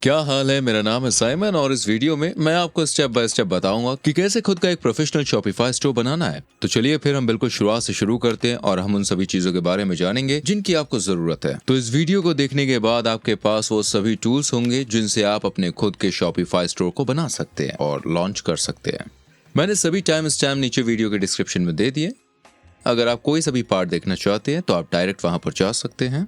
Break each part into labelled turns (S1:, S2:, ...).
S1: क्या हाल है। मेरा नाम है साइमन और इस वीडियो में मैं आपको स्टेप बाय स्टेप बताऊंगा कि कैसे खुद का एक प्रोफेशनल शॉपिफाई स्टोर बनाना है। तो चलिए फिर हम बिल्कुल शुरुआत से शुरू करते हैं और हम उन सभी चीजों के बारे में जानेंगे जिनकी आपको जरूरत है। तो इस वीडियो को देखने के बाद आपके पास वो सभी टूल्स होंगे जिनसे आप अपने खुद के शॉपिफाई स्टोर को बना सकते हैं और लॉन्च कर सकते हैं। मैंने सभी टाइम स्टैम्प नीचे वीडियो के डिस्क्रिप्शन में दे दिए। अगर आप कोई सभी पार्ट देखना चाहते हैं तो आप डायरेक्ट वहां पर जा सकते हैं।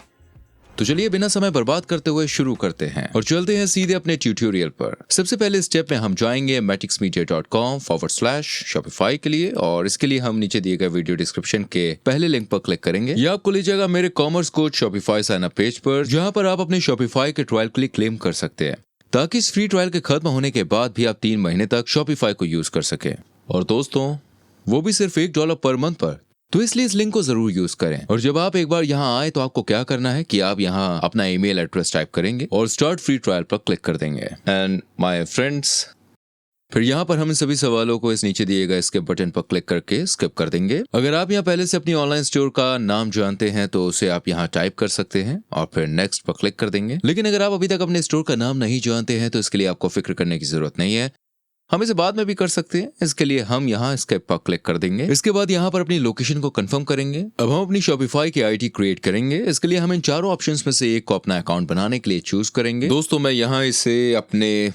S1: तो चलिए बिना समय बर्बाद करते हुए शुरू करते हैं और चलते हैं सीधे अपने ट्यूटोरियल पर। सबसे पहले स्टेप में हम जाएंगे matixmedia.com/shopify के लिए और इसके लिए हम नीचे दिए गए वीडियो डिस्क्रिप्शन के पहले लिंक पर क्लिक करेंगे। यह आपको ले जाएगा मेरे commerce coach Shopify sign up page पर, जहां पर आप अपने शॉपिफाई के ट्रायल के लिए क्लेम कर सकते हैं ताकि इस फ्री ट्रायल के खत्म होने के बाद भी आप 3 महीने तक शॉपिफाई को यूज कर सके। और दोस्तों वो भी सिर्फ $1 पर मंथ पर। तो इसलिए इस लिंक को जरूर यूज करें। और जब आप एक बार यहाँ आए तो आपको क्या करना है कि आप यहाँ अपना ईमेल एड्रेस टाइप करेंगे और स्टार्ट फ्री ट्रायल पर क्लिक कर देंगे। एंड माय फ्रेंड्स, फिर यहाँ पर हम इन सभी सवालों को इस नीचे दिए गए स्किप बटन पर क्लिक करके स्किप कर देंगे। अगर आप यहाँ पहले से अपनी ऑनलाइन स्टोर का नाम जानते हैं तो उसे आप यहाँ टाइप कर सकते हैं और फिर नेक्स्ट पर क्लिक कर देंगे। लेकिन अगर आप अभी तक अपने स्टोर का नाम नहीं जानते हैं तो इसके लिए आपको फिक्र करने की जरूरत नहीं है। हम इसे बाद में भी कर सकते हैं। इसके लिए हम यहाँ स्केप पर क्लिक कर देंगे। इसके बाद यहाँ पर अपनी लोकेशन को कंफर्म करेंगे। अब हम अपनी शॉपिफाई की आईडी क्रिएट करेंगे। इसके लिए हम इन चारों ऑप्शंस में से एक को अपना अकाउंट बनाने के लिए चूज करेंगे। दोस्तों मैं यहाँ इसे अपने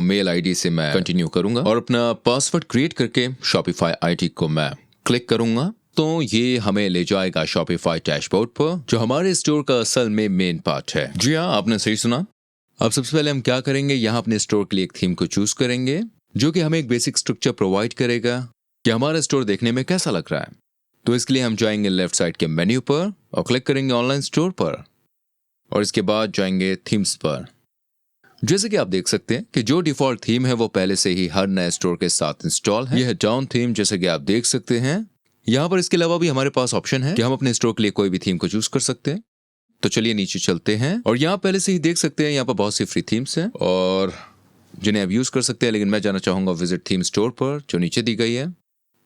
S1: मेल आईडी से मैं कंटिन्यू करूंगा और अपना पासवर्ड क्रिएट करके शॉपिफाई आईडी को मैं क्लिक करूंगा। तो ये हमें ले जाएगा शॉपिफाई डैशबोर्ड पर, जो हमारे स्टोर का असल में मेन पार्ट है। जी हाँ, आपने सही सुना। अब सबसे पहले हम क्या करेंगे, यहाँ अपने स्टोर के लिए एक थीम को चूज करेंगे जो कि हमें एक बेसिक स्ट्रक्चर प्रोवाइड करेगा कि हमारा स्टोर देखने में कैसा लग रहा है। तो इसके लिए हम जाएंगे लेफ्ट साइड के मेन्यू पर और क्लिक करेंगे ऑनलाइन स्टोर पर और इसके बाद जाएंगे थीम्स पर। जैसे कि आप देख सकते हैं कि जो डिफॉल्ट थीम है वो पहले से ही हर नए स्टोर के साथ इंस्टॉल है। यह है डाउन थीम, जैसे कि आप देख सकते हैं। यहाँ पर इसके अलावा भी हमारे पास ऑप्शन है कि हम अपने स्टोर के लिए कोई भी थीम को चूज कर सकते हैं। तो चलिए नीचे चलते हैं और यहाँ पहले से ही देख सकते हैं यहाँ पर बहुत सी फ्री थीम्स हैं और जिन्हें आप यूज कर सकते हैं। लेकिन मैं जाना चाहूंगा विजिट थीम स्टोर पर, जो नीचे दी गई है।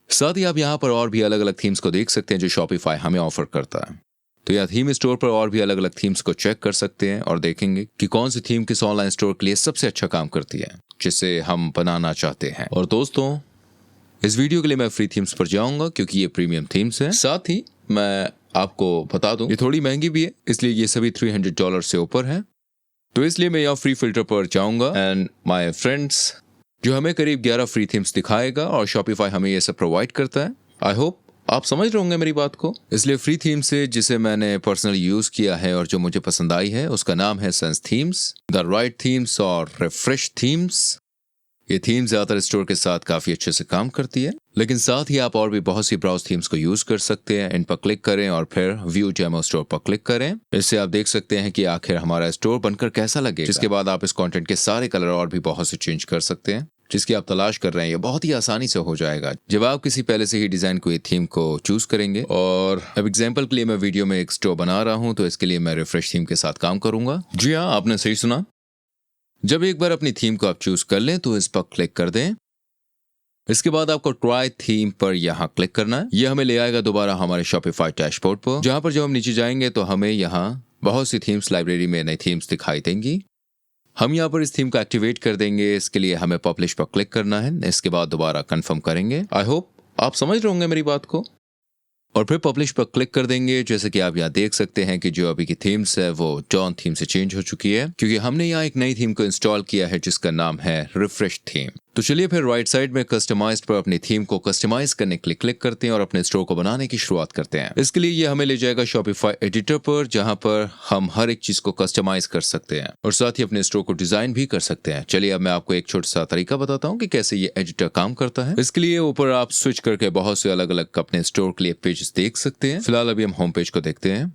S1: साथ ही आप यहाँ पर और भी अलग अलग थीम्स को देख सकते हैं जो शॉपिफाई हमें ऑफर करता है। तो यह थीम स्टोर पर और भी अलग अलग थीम्स को चेक कर सकते हैं और देखेंगे कि कौन सी थीम किस ऑनलाइन स्टोर के लिए सबसे अच्छा काम करती है, जिसे हम बनाना चाहते हैं। और दोस्तों इस वीडियो के लिए मैं फ्री थीम्स पर जाऊंगा क्योंकि ये प्रीमियम थीम्स है। साथ ही मैं आपको बता दूं ये थोड़ी महंगी भी है, इसलिए ये सभी $300 से ऊपर है। तो इसलिए मैं यहाँ फ्री फिल्टर पर जाऊंगा एंड माय फ्रेंड्स, जो हमें करीब 11 फ्री थीम्स दिखाएगा और शॉपिफाई हमें ये सब प्रोवाइड करता है। आई होप आप समझ रहे होंगे मेरी बात को। इसलिए फ्री थीम से जिसे मैंने पर्सनली यूज किया है और जो मुझे पसंद आई है उसका नाम है sense themes, the right themes और रिफ्रेश थीम्स। ये थीम ज्यादातर स्टोर के साथ काफी अच्छे से काम करती है, लेकिन साथ ही आप और भी बहुत सी ब्राउज थीम्स को यूज कर सकते हैं। इन पर क्लिक करें और फिर व्यू डेमो स्टोर पर क्लिक करें। इससे आप देख सकते हैं कि आखिर हमारा स्टोर बनकर कैसा लगेगा। जिसके बाद आप इस कंटेंट के सारे कलर और भी बहुत से चेंज कर सकते हैं। जिसकी आप तलाश कर रहे हैं ये बहुत ही आसानी से हो जाएगा जब आप किसी पहले से ही डिजाइन को ये थीम को चूज करेंगे। और अब एग्जाम्पल के लिए मैं वीडियो में एक स्टोर बना रहा हूँ, तो इसके लिए मैं रिफ्रेश थीम के साथ काम करूंगा। जी हाँ, आपने सही सुना। जब एक बार अपनी थीम को आप चूज कर लें तो इस पर क्लिक कर दें। इसके बाद आपको ट्राई थीम पर यहाँ क्लिक करना है। यह हमें ले आएगा दोबारा हमारे शॉपिफाई डैशबोर्ड पर, जहां पर जब हम नीचे जाएंगे तो हमें यहाँ बहुत सी थीम्स लाइब्रेरी में नई थीम्स दिखाई देंगी। हम यहाँ पर इस थीम को एक्टिवेट कर देंगे। इसके लिए हमें पब्लिश पर क्लिक करना है। इसके बाद दोबारा कंफर्म करेंगे। आई होप आप समझ रहे होंगे मेरी बात को। और फिर पब्लिश पर क्लिक कर देंगे। जैसे कि आप यहाँ देख सकते हैं कि जो अभी की थीम्स है वो डॉन थीम से चेंज हो चुकी है क्योंकि हमने यहाँ एक नई थीम को इंस्टॉल किया है जिसका नाम है रिफ्रेश थीम। तो चलिए फिर राइट साइड में कस्टमाइज्ड पर अपनी थीम को कस्टमाइज करने के लिए क्लिक करते हैं और अपने स्टोर को बनाने की शुरुआत करते हैं। इसके लिए ये हमें ले जाएगा शॉपिफाई एडिटर पर, जहां पर हम हर एक चीज को कस्टमाइज कर सकते हैं और साथ ही अपने स्टोर को डिजाइन भी कर सकते हैं। चलिए अब मैं आपको एक छोटा सा तरीका बताता हूँ कि कैसे ये एडिटर काम करता है। इसके लिए ऊपर आप स्विच करके बहुत से अलग अलग अपने स्टोर के लिए पेजेस देख सकते हैं। फिलहाल अभी हम होम पेज को देखते हैं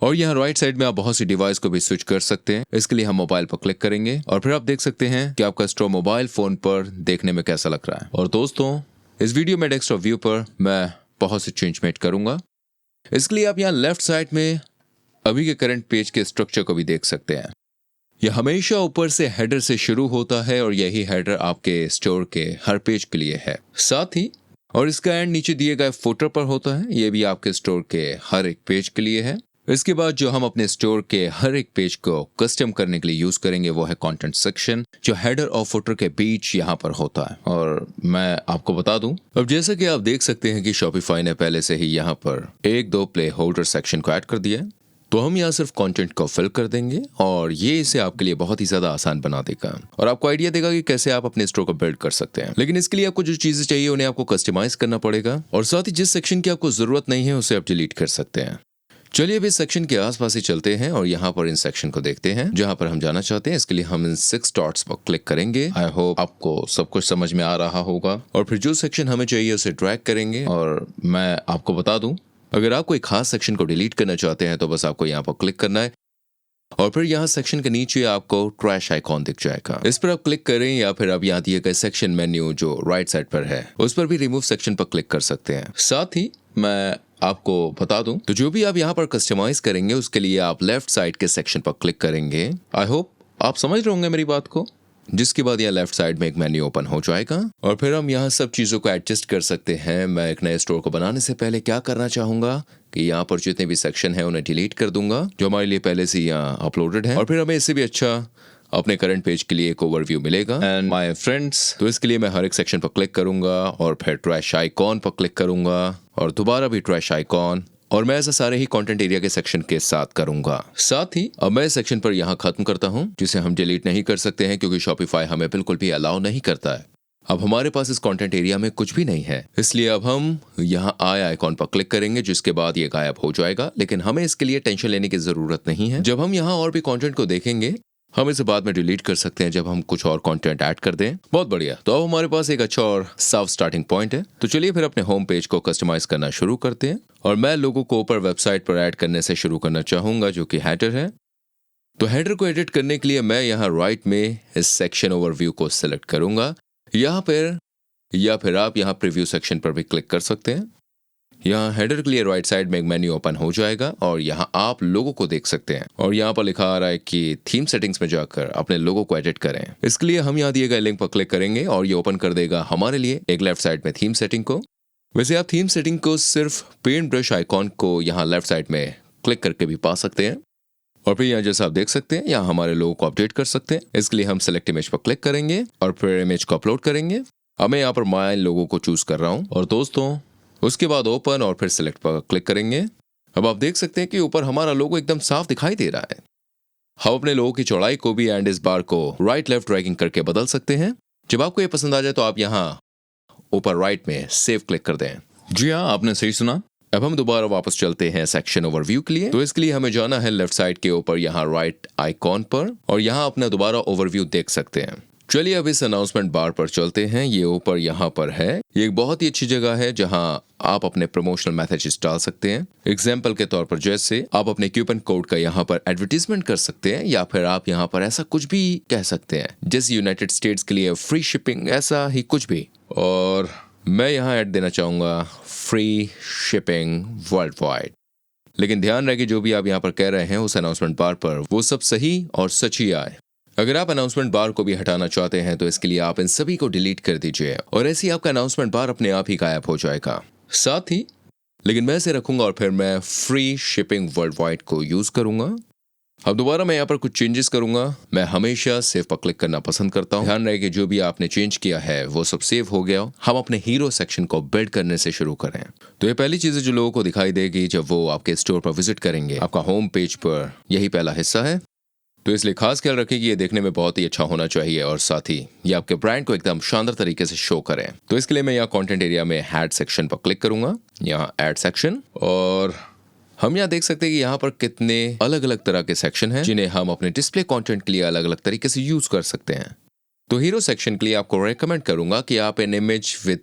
S1: और यहाँ राइट साइड में आप बहुत सी डिवाइस को भी स्विच कर सकते हैं। इसके लिए हम मोबाइल पर क्लिक करेंगे और फिर आप देख सकते हैं कि आपका स्टोर मोबाइल फोन पर देखने में कैसा लग रहा है। और दोस्तों इस वीडियो में डेस्कटॉप व्यू पर मैं बहुत से चेंज मेड करूंगा। इसके लिए आप यहाँ लेफ्ट साइड में अभी के करंट पेज के स्ट्रक्चर को भी देख सकते हैं। यह हमेशा ऊपर से हेडर से शुरू होता है और यही हेडर आपके स्टोर के हर पेज के लिए है। साथ ही और इसका एंड नीचे दिए गए फुटर पर होता है। ये भी आपके स्टोर के हर एक पेज के लिए है। इसके बाद जो हम अपने स्टोर के हर एक पेज को कस्टम करने के लिए यूज करेंगे वो है कंटेंट सेक्शन, जो हेडर और फुटर के बीच यहाँ पर होता है। और मैं आपको बता दूं, अब जैसा कि आप देख सकते हैं कि शॉपिफाई ने पहले से ही यहाँ पर 1-2 प्ले होल्डर सेक्शन को ऐड कर दिया है, तो हम यहाँ सिर्फ कंटेंट को फिल कर देंगे और ये इसे आपके लिए बहुत ही ज्यादा आसान बना देगा और आपको आइडिया देगा कि कैसे आप अपने स्टोर को बिल्ड कर सकते हैं। लेकिन इसके लिए आपको जो चीजें चाहिए उन्हें आपको कस्टमाइज करना पड़ेगा और साथ ही जिस सेक्शन की आपको जरूरत नहीं है उसे आप डिलीट कर सकते हैं। चलिए अब इस सेक्शन के आसपास ही चलते हैं और यहाँ पर इन सेक्शन को देखते हैं जहाँ पर हम जाना चाहते हैं। इसके लिए हम इन 6 डॉट्स पर क्लिक करेंगे। आई होप आपको सब कुछ समझ में आ रहा होगा और फिर जो सेक्शन हमें चाहिए उसे ड्रैग करेंगे। और मैं आपको बता दूं, अगर आप कोई खास सेक्शन को डिलीट करना चाहते हैं तो बस आपको यहाँ पर क्लिक करना है और फिर यहाँ सेक्शन के नीचे आपको ट्रैश आइकॉन दिख जाएगा। इस पर आप क्लिक करें या फिर अब यहाँ दिए गए सेक्शन मेन्यू जो राइट साइड पर है उस पर भी रिमूव सेक्शन पर क्लिक कर सकते हैं। साथ ही मैं आपको बता दूं, तो जो भी आप यहाँ पर कस्टमाइज करेंगे उसके लिए आप लेफ्ट साइड के सेक्शन पर क्लिक करेंगे। आई होप आप समझ रहे होंगे मेरी बात को। जिसके बाद यहाँ लेफ्ट साइड में एक मेन्यू ओपन हो जाएगा और फिर हम यहाँ सब चीजों को एडजस्ट कर सकते हैं। मैं एक नए स्टोर को बनाने से पहले क्या करना चाहूंगा कि यहाँ पर जितने भी सेक्शन है उन्हें डिलीट कर दूंगा जो हमारे लिए पहले से यहाँ अपलोडेड है और फिर हमें इससे भी अच्छा अपने करंट पेज के लिए एक ओवरव्यू मिलेगा। एंड माय फ्रेंड्स, तो इसके लिए मैं हर एक सेक्शन पर क्लिक करूंगा और फिर ट्रैश आइकॉन पर क्लिक करूंगा और दोबारा भी ट्रैश आइकॉन और मैं ऐसा सारे ही कंटेंट एरिया के सेक्शन के साथ करूंगा। साथ ही अब मैं सेक्शन पर यहाँ खत्म करता हूँ जिसे हम डिलीट नहीं कर सकते हैं क्योंकि शॉपिफाई हमें बिल्कुल भी अलाउ नहीं करता है। अब हमारे पास इस कंटेंट एरिया में कुछ भी नहीं है, इसलिए अब हम यहाँ आई आइकॉन पर क्लिक करेंगे जिसके बाद ये गायब हो जाएगा। लेकिन हमें इसके लिए टेंशन लेने की जरूरत नहीं है। जब हम यहाँ और भी कंटेंट को देखेंगे हम इसे बाद में डिलीट कर सकते हैं जब हम कुछ और कंटेंट ऐड कर दें। बहुत बढ़िया, तो अब हमारे पास एक अच्छा और साफ स्टार्टिंग पॉइंट है। तो चलिए फिर अपने होम पेज को कस्टमाइज करना शुरू करते हैं और मैं लोगों को ऊपर वेबसाइट पर ऐड करने से शुरू करना चाहूंगा जो कि हेडर है। तो हेडर को एडिट करने के लिए मैं यहाँ राइट में इस सेक्शन ओवरव्यू को सिलेक्ट करूंगा यहाँ पर, या फिर आप यहाँ प्रीव्यू सेक्शन पर भी क्लिक कर सकते हैं। यहाँ हेडर के लिए राइट साइड में एक मेन्यू ओपन हो जाएगा और यहाँ आप लोगों को देख सकते हैं और यहाँ पर लिखा आ रहा है कि थीम सेटिंग्स में जाकर अपने लोगों को एडिट करें। इसके लिए हम यहाँ दिए गए लिंक पर क्लिक करेंगे और ये ओपन कर देगा हमारे लिए एक लेफ्ट साइड में थीम सेटिंग को। वैसे आप थीम सेटिंग को सिर्फ पेंट ब्रश आइकॉन को यहाँ लेफ्ट साइड में क्लिक करके भी पा सकते हैं और फिर यहाँ जैसा आप देख सकते हैं यहाँ हमारे लोगों को अपडेट कर सकते हैं। इसके लिए हम सेलेक्ट इमेज पर क्लिक करेंगे और फिर इमेज को अपलोड करेंगे। अब मैं यहाँ पर माय लोगों को चूज कर रहा हूँ और दोस्तों उसके बाद ओपन और फिर सिलेक्ट पर क्लिक करेंगे। अब आप देख सकते हैं कि ऊपर हमारा लोगो एकदम साफ दिखाई दे रहा है। हम अपने लोगों की चौड़ाई को भी एंड इस बार को राइट लेफ्ट ड्रैगिंग करके बदल सकते हैं। जब आपको ये पसंद आ जाए तो आप यहाँ ऊपर राइट में सेव क्लिक कर दें। जी हाँ, आपने सही सुना। अब हम दोबारा वापस चलते हैं सेक्शन ओवरव्यू के लिए। तो इसके लिए हमें जाना है लेफ्ट साइड के ऊपर यहाँ राइट आइकॉन पर और यहाँ अपना दोबारा ओवरव्यू देख सकते हैं। चलिए अब इस अनाउंसमेंट बार पर चलते हैं। ये ऊपर यहाँ पर है। ये एक बहुत ही अच्छी जगह है जहाँ आप अपने प्रमोशनल मैसेजेस डाल सकते हैं। एग्जाम्पल के तौर पर जैसे आप अपने कूपन कोड का यहाँ पर एडवर्टीजमेंट कर सकते हैं या फिर आप यहाँ पर ऐसा कुछ भी कह सकते हैं जैसे यूनाइटेड स्टेट्स के लिए फ्री शिपिंग, ऐसा ही कुछ भी। और मैं यहाँ ऐड देना चाहूँगा फ्री शिपिंग वर्ल्ड वाइड। लेकिन ध्यान रहे कि जो भी आप यहाँ पर कह रहे हैं उस अनाउंसमेंट बार पर वो सब सही और सच ही आए। अगर आप अनाउंसमेंट बार को भी हटाना चाहते हैं तो इसके लिए आप इन सभी को डिलीट कर दीजिए और ऐसे ही आपका अनाउंसमेंट बार अपने आप ही गायब हो जाएगा। साथ ही लेकिन मैं इसे रखूंगा और फिर मैं फ्री शिपिंग वर्ल्ड वाइड को यूज करूंगा। अब दोबारा मैं यहाँ पर कुछ चेंजेस करूंगा। मैं हमेशा सेव पर क्लिक करना पसंद करता हूँ। ध्यान रहे कि जो भी आपने चेंज किया है वो सब सेव हो गया। हम अपने हीरो सेक्शन को बिल्ड करने से शुरू करें। तो ये पहली चीज जो लोगों को दिखाई देगी जब वो आपके स्टोर पर विजिट करेंगे, आपका होम पेज पर, यही पहला हिस्सा है। तो इसलिए खास ख्याल रखें कि ये देखने में बहुत ही अच्छा होना चाहिए और साथ ही ये आपके ब्रांड को एकदम शानदार तरीके से शो करें। तो इसके लिए मैं यहाँ कंटेंट एरिया में ऐड सेक्शन पर क्लिक करूंगा, यहाँ ऐड सेक्शन, और हम यहाँ देख सकते हैं कि यहाँ पर कितने अलग अलग तरह के सेक्शन हैं जिन्हें हम अपने डिस्प्ले कंटेंट के लिए अलग अलग तरीके से यूज कर सकते हैं। तो हीरो सेक्शन के लिए आपको रेकमेंड करूंगा कि आप एन इमेज विद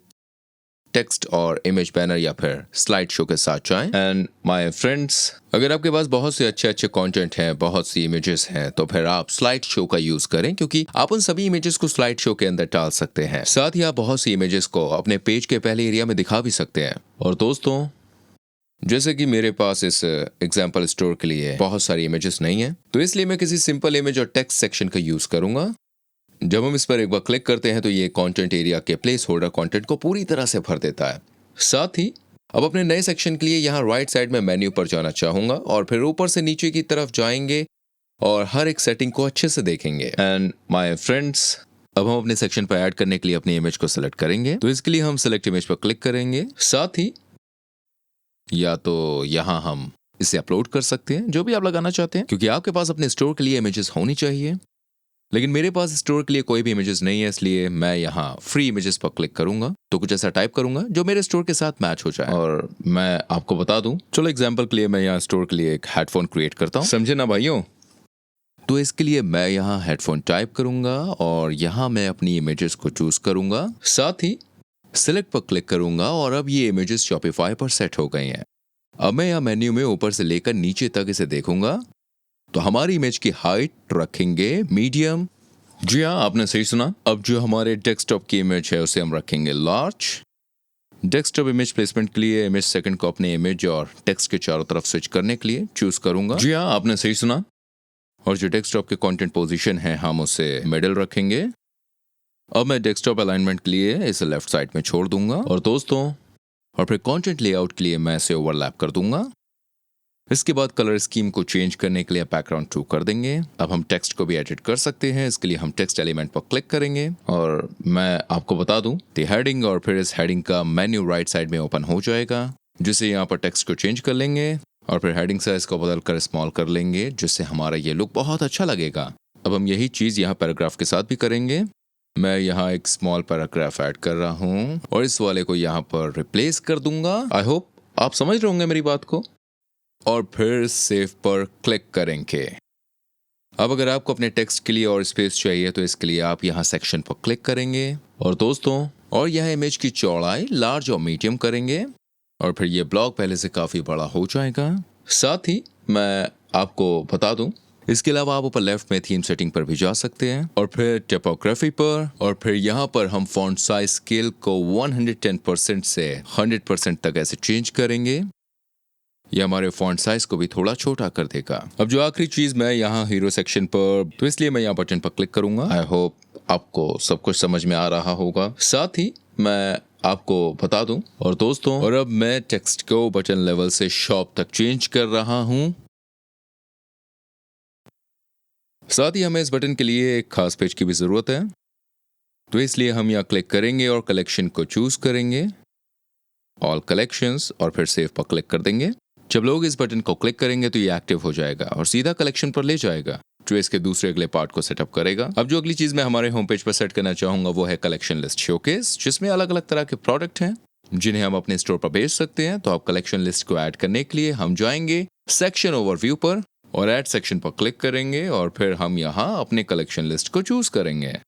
S1: टेक्स्ट और इमेज बैनर या फिर स्लाइड शो के साथ जाएं। एंड माय फ्रेंड्स, अगर आपके पास बहुत से अच्छे अच्छे कंटेंट हैं, बहुत सी इमेजेस हैं, तो फिर आप स्लाइड शो का यूज करें क्योंकि आप उन सभी इमेजेस को स्लाइड शो के अंदर डाल सकते हैं। साथ ही आप बहुत सी इमेजेस को अपने पेज के पहले एरिया में दिखा भी सकते हैं। और दोस्तों, जैसे कि मेरे पास इस एग्जाम्पल स्टोर के लिए बहुत सारी इमेजेस नहीं है, तो इसलिए मैं किसी सिंपल इमेज और टेक्स्ट सेक्शन का यूज करूंगा। जब हम इस पर एक बार क्लिक करते हैं तो ये कंटेंट एरिया के प्लेस होल्डर कंटेंट को पूरी तरह से भर देता है। साथ ही अब अपने नए सेक्शन के लिए यहाँ राइट साइड में मेन्यू पर जाना चाहूंगा और फिर ऊपर से नीचे की तरफ जाएंगे और हर एक सेटिंग को अच्छे से देखेंगे। एंड माय फ्रेंड्स, अब हम अपने सेक्शन पर ऐड करने के लिए अपनी इमेज को सिलेक्ट करेंगे। तो इसके लिए हम सिलेक्ट इमेज पर क्लिक करेंगे। साथ ही या तो यहाँ हम इसे अपलोड कर सकते हैं, जो भी आप लगाना चाहते हैं, क्योंकि आपके पास अपने स्टोर के लिए इमेजेस होनी चाहिए। लेकिन मेरे पास स्टोर के लिए कोई भी इमेजेस नहीं है, इसलिए मैं यहाँ फ्री इमेजेस पर क्लिक करूंगा। तो कुछ ऐसा टाइप करूंगा जो मेरे स्टोर के साथ मैच हो जाए। और मैं आपको बता दूं, चलो एग्जांपल के लिए मैं यहाँ स्टोर के लिए एक हेडफोन क्रिएट करता हूँ, समझे ना भाइयों। तो इसके लिए मैं यहाँ हेडफोन टाइप करूंगा और यहाँ मैं अपनी इमेजेस को चूज करूंगा। साथ ही सिलेक्ट पर क्लिक करूंगा और अब ये इमेजेस शॉपिफाई पर सेट हो गई हैं। अब मैं यहाँ मेन्यू में ऊपर से लेकर नीचे तक इसे देखूंगा। तो हमारी इमेज की हाइट रखेंगे मीडियम। जी हाँ, आपने सही सुना। अब जो हमारे डेस्कटॉप की इमेज है उसे हम रखेंगे लार्ज। डेस्कटॉप इमेज प्लेसमेंट के लिए इमेज सेकंड को अपने इमेज और टेक्स्ट के चारों तरफ स्विच करने के लिए चूज करूंगा। जी हाँ, आपने सही सुना। और जो डेस्कटॉप के कंटेंट पोजीशन है हम उसे मिडिल रखेंगे। अब मैं डेस्कटॉप अलाइनमेंट के लिए इसे लेफ्ट साइड में छोड़ दूंगा और दोस्तों, और फिर कंटेंट लेआउट के लिए मैं इसे ओवरलैप कर दूंगा। इसके बाद कलर स्कीम को चेंज करने के लिए बैकग्राउंड 2 कर देंगे। अब हम टेक्स्ट को भी एडिट कर सकते हैं। इसके लिए हम टेक्स्ट एलिमेंट पर क्लिक करेंगे और मैं आपको बता दूं, द हेडिंग और फिर इस हेडिंग का मेन्यू राइट साइड में ओपन हो जाएगा, जिससे यहाँ पर टेक्स्ट को चेंज कर लेंगे और फिर हेडिंग साइज को बदल कर स्मॉल कर लेंगे, जिससे हमारा ये लुक बहुत अच्छा लगेगा। अब हम यही चीज़ यहाँ पैराग्राफ के साथ भी करेंगे। मैं यहाँ एक स्मॉल पैराग्राफ ऐड कर रहा हूँ और इस वाले को यहाँ पर रिप्लेस कर दूंगा। आई होप आप समझ रहे होंगे मेरी बात को। और फिर सेव पर क्लिक करेंगे। अब अगर आपको अपने टेक्स्ट के लिए और स्पेस चाहिए तो इसके लिए आप यहाँ सेक्शन पर क्लिक करेंगे और दोस्तों, और यह इमेज की चौड़ाई लार्ज और मीडियम करेंगे और फिर ये ब्लॉग पहले से काफी बड़ा हो जाएगा। साथ ही मैं आपको बता दूं, इसके अलावा आप ऊपर लेफ्ट में थीम सेटिंग पर भी जा सकते हैं और फिर टाइपोग्राफी पर, और फिर यहाँ पर हम फॉन्ट साइज स्केल को 110% से 100% तक ऐसे चेंज करेंगे। ये हमारे फॉन्ट साइज को भी थोड़ा छोटा कर देगा। अब जो आखिरी चीज मैं यहाँ हीरो सेक्शन पर, तो इसलिए मैं यहाँ बटन पर क्लिक करूंगा। आई होप आपको सब कुछ समझ में आ रहा होगा। साथ ही मैं आपको बता दूं, और दोस्तों, और अब मैं टेक्स्ट को बटन लेवल से शॉप तक चेंज कर रहा हूं। साथ ही हमें इस बटन के लिए एक खास पेज की भी जरूरत है, तो इसलिए हम यहाँ क्लिक करेंगे और कलेक्शन को चूज करेंगे, ऑल कलेक्शंस, और फिर सेव पर क्लिक कर देंगे। जब लोग इस बटन को क्लिक करेंगे तो ये एक्टिव हो जाएगा और सीधा कलेक्शन पर ले जाएगा, जो इसके दूसरे अगले पार्ट को सेटअप करेगा। अब जो अगली चीज मैं हमारे होम पेज पर सेट करना चाहूंगा वो है कलेक्शन लिस्ट शोकेस, जिसमें अलग अलग तरह के प्रोडक्ट हैं जिन्हें हम अपने स्टोर पर बेच सकते हैं। तो आप कलेक्शन लिस्ट को ऐड करने के लिए हम जाएंगे सेक्शन ओवरव्यू पर और ऐड सेक्शन पर क्लिक करेंगे और फिर हम यहाँ अपने कलेक्शन लिस्ट को चूज करेंगे।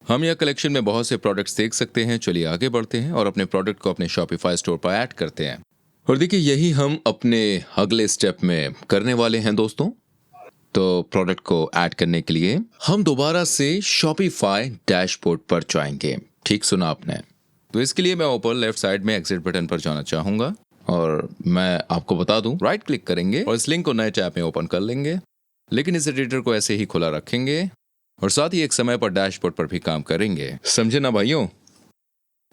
S1: हम यह कलेक्शन में बहुत से प्रोडक्ट्स देख सकते हैं। चलिए आगे बढ़ते हैं और अपने प्रोडक्ट को अपने शॉपिफाई स्टोर पर ऐड करते हैं। और देखिए, यही हम अपने अगले स्टेप में करने वाले हैं दोस्तों। तो प्रोडक्ट को ऐड करने के लिए हम दोबारा से शॉपिफाई डैशबोर्ड पर जाएंगे। ठीक सुना आपने। तो इसके लिए मैं ऊपर लेफ्ट साइड में एग्जिट बटन पर जाना चाहूंगा और मैं आपको बता दूं, राइट क्लिक करेंगे और इस लिंक को नए टैब में ओपन कर लेंगे, लेकिन इस एडिटर को ऐसे ही खुला रखेंगे और साथ ही एक समय पर डैशबोर्ड पर भी काम करेंगे। समझे ना भाइयों।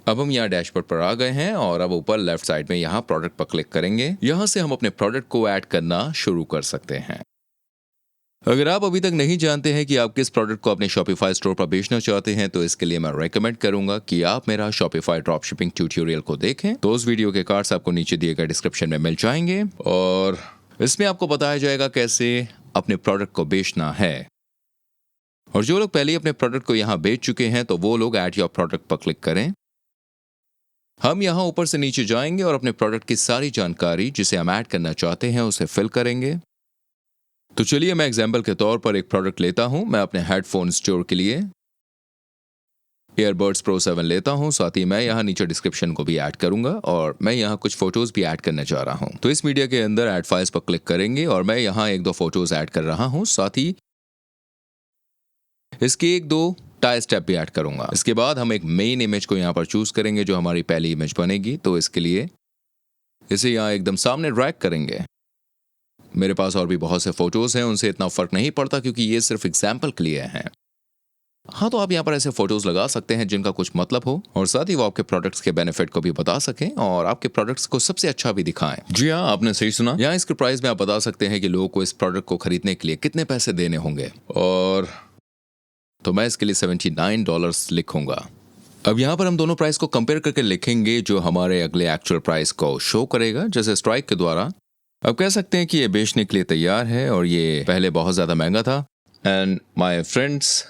S1: अब हम यहाँ डैशबोर्ड पर आ गए हैं और अब ऊपर लेफ्ट साइड में यहाँ प्रोडक्ट पर क्लिक करेंगे। यहाँ से हम अपने प्रोडक्ट को ऐड करना शुरू कर सकते हैं। अगर आप अभी तक नहीं जानते हैं कि आप किस प्रोडक्ट को अपने शॉपिफाई स्टोर पर बेचना चाहते हैं, तो इसके लिए मैं रेकमेंड करूंगा कि आप मेरा शॉपिफाई ड्रॉपशिपिंग ट्यूटोरियल को देखें। तो उस वीडियो के कार्ड्स आपको नीचे दिए गए डिस्क्रिप्शन में मिल जाएंगे और इसमें आपको बताया जाएगा कैसे अपने प्रोडक्ट को बेचना है। और जो लोग पहले ही अपने प्रोडक्ट को यहाँ बेच चुके हैं तो वो लोग ऐड योर प्रोडक्ट पर क्लिक करें। हम यहाँ ऊपर से नीचे जाएंगे और अपने प्रोडक्ट की सारी जानकारी जिसे हम ऐड करना चाहते हैं उसे फिल करेंगे। तो चलिए मैं एग्जाम्पल के तौर पर एक प्रोडक्ट लेता हूं। मैं अपने हेडफोन स्टोर के लिए ईयरबड्स प्रो 7 लेता हूं। साथ ही मैं यहाँ नीचे डिस्क्रिप्शन को भी ऐड करूंगा और मैं यहाँ कुछ फोटोज भी ऐड करने जा रहा हूं। तो इस मीडिया के अंदर ऐड फाइल्स पर क्लिक करेंगे और मैं यहाँ 1-2 फोटोज ऐड कर रहा हूं। साथ ही इसके 1-2 टाई स्टेप भी ऐड करूंगा। इसके बाद हम एक मेन इमेज को यहाँ पर चूज करेंगे जो हमारी पहली इमेज बनेगी। तो इसके लिए इसे यहाँ एकदम सामने ड्रैग करेंगे। मेरे पास और भी बहुत से फोटोज हैं, उनसे इतना फर्क नहीं पड़ता क्योंकि ये सिर्फ एग्जाम्पल के लिए हैं। हाँ, तो आप यहाँ पर ऐसे फोटोज लगा सकते हैं जिनका कुछ मतलब हो और साथ ही वो आपके प्रोडक्ट्स के बेनिफिट को भी बता सकें और आपके प्रोडक्ट्स को सबसे अच्छा भी दिखाएं। जी हाँ, आपने सही सुना। यहाँ इसके प्राइस में आप बता सकते हैं कि लोगों को इस प्रोडक्ट को खरीदने के लिए कितने पैसे देने होंगे, और तो मैं इसके लिए $79 लिखूंगा। अब यहाँ पर हम दोनों प्राइस को कंपेयर करके लिखेंगे जो हमारे अगले एक्चुअल प्राइस को शो करेगा, जैसे स्ट्राइक के द्वारा। अब कह सकते हैं कि ये बेचने के लिए तैयार है और ये पहले बहुत ज्यादा महंगा था। एंड माय फ्रेंड्स,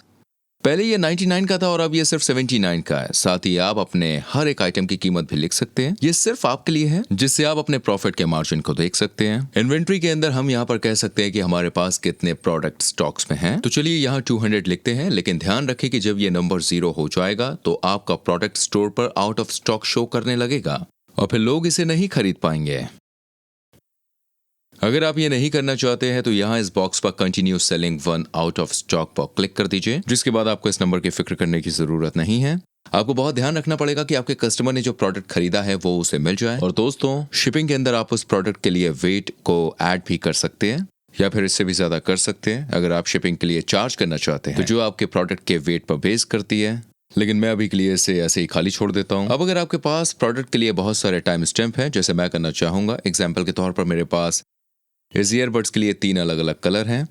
S1: पहले ये 99 का था और अब ये सिर्फ 79 का है। साथ ही आप अपने हर एक आइटम की कीमत भी लिख सकते हैं। ये सिर्फ आपके लिए है, जिससे आप अपने प्रॉफिट के मार्जिन को देख सकते हैं। इन्वेंट्री के अंदर हम यहाँ पर कह सकते हैं कि हमारे पास कितने प्रोडक्ट स्टॉक्स में हैं। तो चलिए यहाँ 200 लिखते हैं, लेकिन ध्यान रखें कि जब ये नंबर 0 हो जाएगा तो आपका प्रोडक्ट स्टोर पर आउट ऑफ स्टॉक शो करने लगेगा और फिर लोग इसे नहीं खरीद पाएंगे। अगर आप ये नहीं करना चाहते हैं तो यहाँ इस बॉक्स पर continue selling 1 out of stock पर क्लिक कर दीजिए, जिसके बाद आपको इस नंबर की फिक्र करने की जरूरत नहीं है। आपको बहुत ध्यान रखना पड़ेगा कि आपके कस्टमर ने जो प्रोडक्ट खरीदा है वो उसे मिल जाए। और दोस्तों, शिपिंग के अंदर आप उस प्रोडक्ट के लिए वेट को ऐड भी कर सकते हैं या फिर इससे भी ज्यादा कर सकते हैं अगर आप शिपिंग के लिए चार्ज करना चाहते हैं, तो जो आपके प्रोडक्ट के वेट पर बेस करती है। लेकिन मैं अभी के लिए इसे ऐसे ही खाली छोड़ देता हूँ। अब अगर आपके पास प्रोडक्ट के लिए बहुत सारे टाइम स्टैम्प है, जैसे मैं करना चाहूंगा, एग्जाम्पल के तौर पर मेरे पास इस ईयरबड्स के लिए 3 अलग अलग कलर हैं,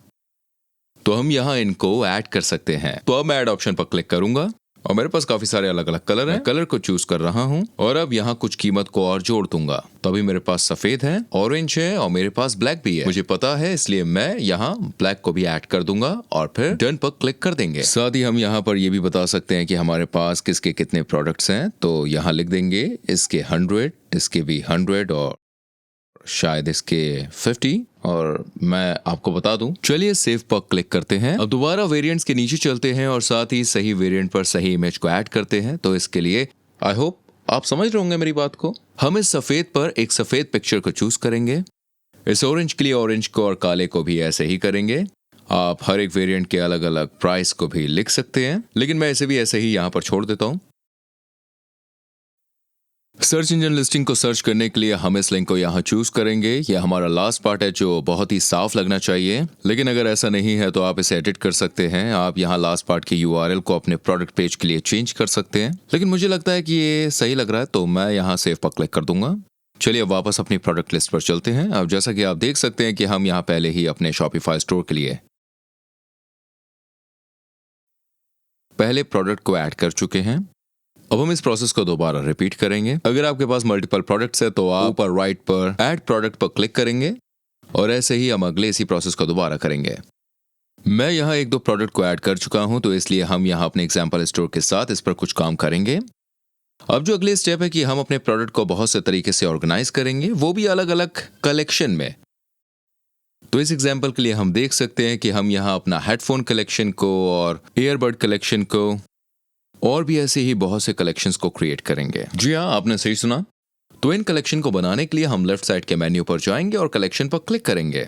S1: तो हम यहाँ इनको ऐड कर सकते हैं। तो अब मैं ऐड ऑप्शन पर क्लिक करूंगा और मेरे पास काफी सारे अलग अलग कलर हैं। कलर को चूज कर रहा हूँ और अब यहाँ कुछ कीमत को और जोड़ दूंगा। तो अभी मेरे पास सफेद है, ऑरेंज है और मेरे पास ब्लैक भी है। मुझे पता है, इसलिए मैं यहाँ ब्लैक को भी ऐड कर दूंगा और फिर डन पर क्लिक कर देंगे। साथ ही हम यहाँ पर ये भी बता सकते हैं कि हमारे पास किसके कितने प्रोडक्ट्स हैं। तो यहाँ लिख देंगे इसके 100, इसके भी 100 और शायद इसके 50, और मैं आपको बता दूं। चलिए सेव पर क्लिक करते हैं। अब दोबारा वेरिएंट्स के नीचे चलते हैं और साथ ही सही वेरिएंट पर सही इमेज को ऐड करते हैं। तो इसके लिए आई होप आप समझ रहे होंगे मेरी बात को। हम इस सफेद पर एक सफेद पिक्चर को चूज करेंगे, इस ऑरेंज के लिए ऑरेंज को और काले को भी ऐसे ही करेंगे। आप हर एक वेरिएंट के अलग अलग प्राइस को भी लिख सकते हैं, लेकिन मैं इसे भी ऐसे ही यहाँ पर छोड़ देता हूँ। सर्च इंजन लिस्टिंग को सर्च करने के लिए हम इस लिंक को यहाँ चूज करेंगे। यह हमारा लास्ट पार्ट है जो बहुत ही साफ लगना चाहिए, लेकिन अगर ऐसा नहीं है तो आप इसे एडिट कर सकते हैं। आप यहाँ लास्ट पार्ट की URL को अपने प्रोडक्ट पेज के लिए चेंज कर सकते हैं, लेकिन मुझे लगता है कि ये सही लग रहा है तो मैं यहाँ सेव पर क्लिक कर दूंगा। चलिए अब वापस अपनी प्रोडक्ट लिस्ट पर चलते हैं। अब जैसा कि आप देख सकते हैं कि हम यहाँ पहले ही अपने शॉपिफाई स्टोर के लिए पहले प्रोडक्ट को ऐड कर चुके हैं। अब हम इस प्रोसेस को दोबारा रिपीट करेंगे। अगर आपके पास मल्टीपल प्रोडक्ट्स है तो आप ऊपर राइट पर ऐड प्रोडक्ट पर क्लिक करेंगे और ऐसे ही हम अगले इसी प्रोसेस को दोबारा करेंगे। मैं यहाँ 1-2 प्रोडक्ट को ऐड कर चुका हूँ, तो इसलिए हम यहाँ अपने एग्जाम्पल स्टोर के साथ इस पर कुछ काम करेंगे। अब जो अगले स्टेप है कि हम अपने प्रोडक्ट को बहुत से तरीके से ऑर्गेनाइज करेंगे, वो भी अलग अलग कलेक्शन में। तो इस एग्जाम्पल के लिए हम देख सकते हैं कि हम यहाँ अपना हेडफोन कलेक्शन को और ईयरबड कलेक्शन को और भी ऐसे ही बहुत से कलेक्शंस को क्रिएट करेंगे। जी हाँ, आपने सही सुना। तो इन कलेक्शन को बनाने के लिए हम लेफ्ट साइड के मेन्यू पर जाएंगे और कलेक्शन पर क्लिक करेंगे।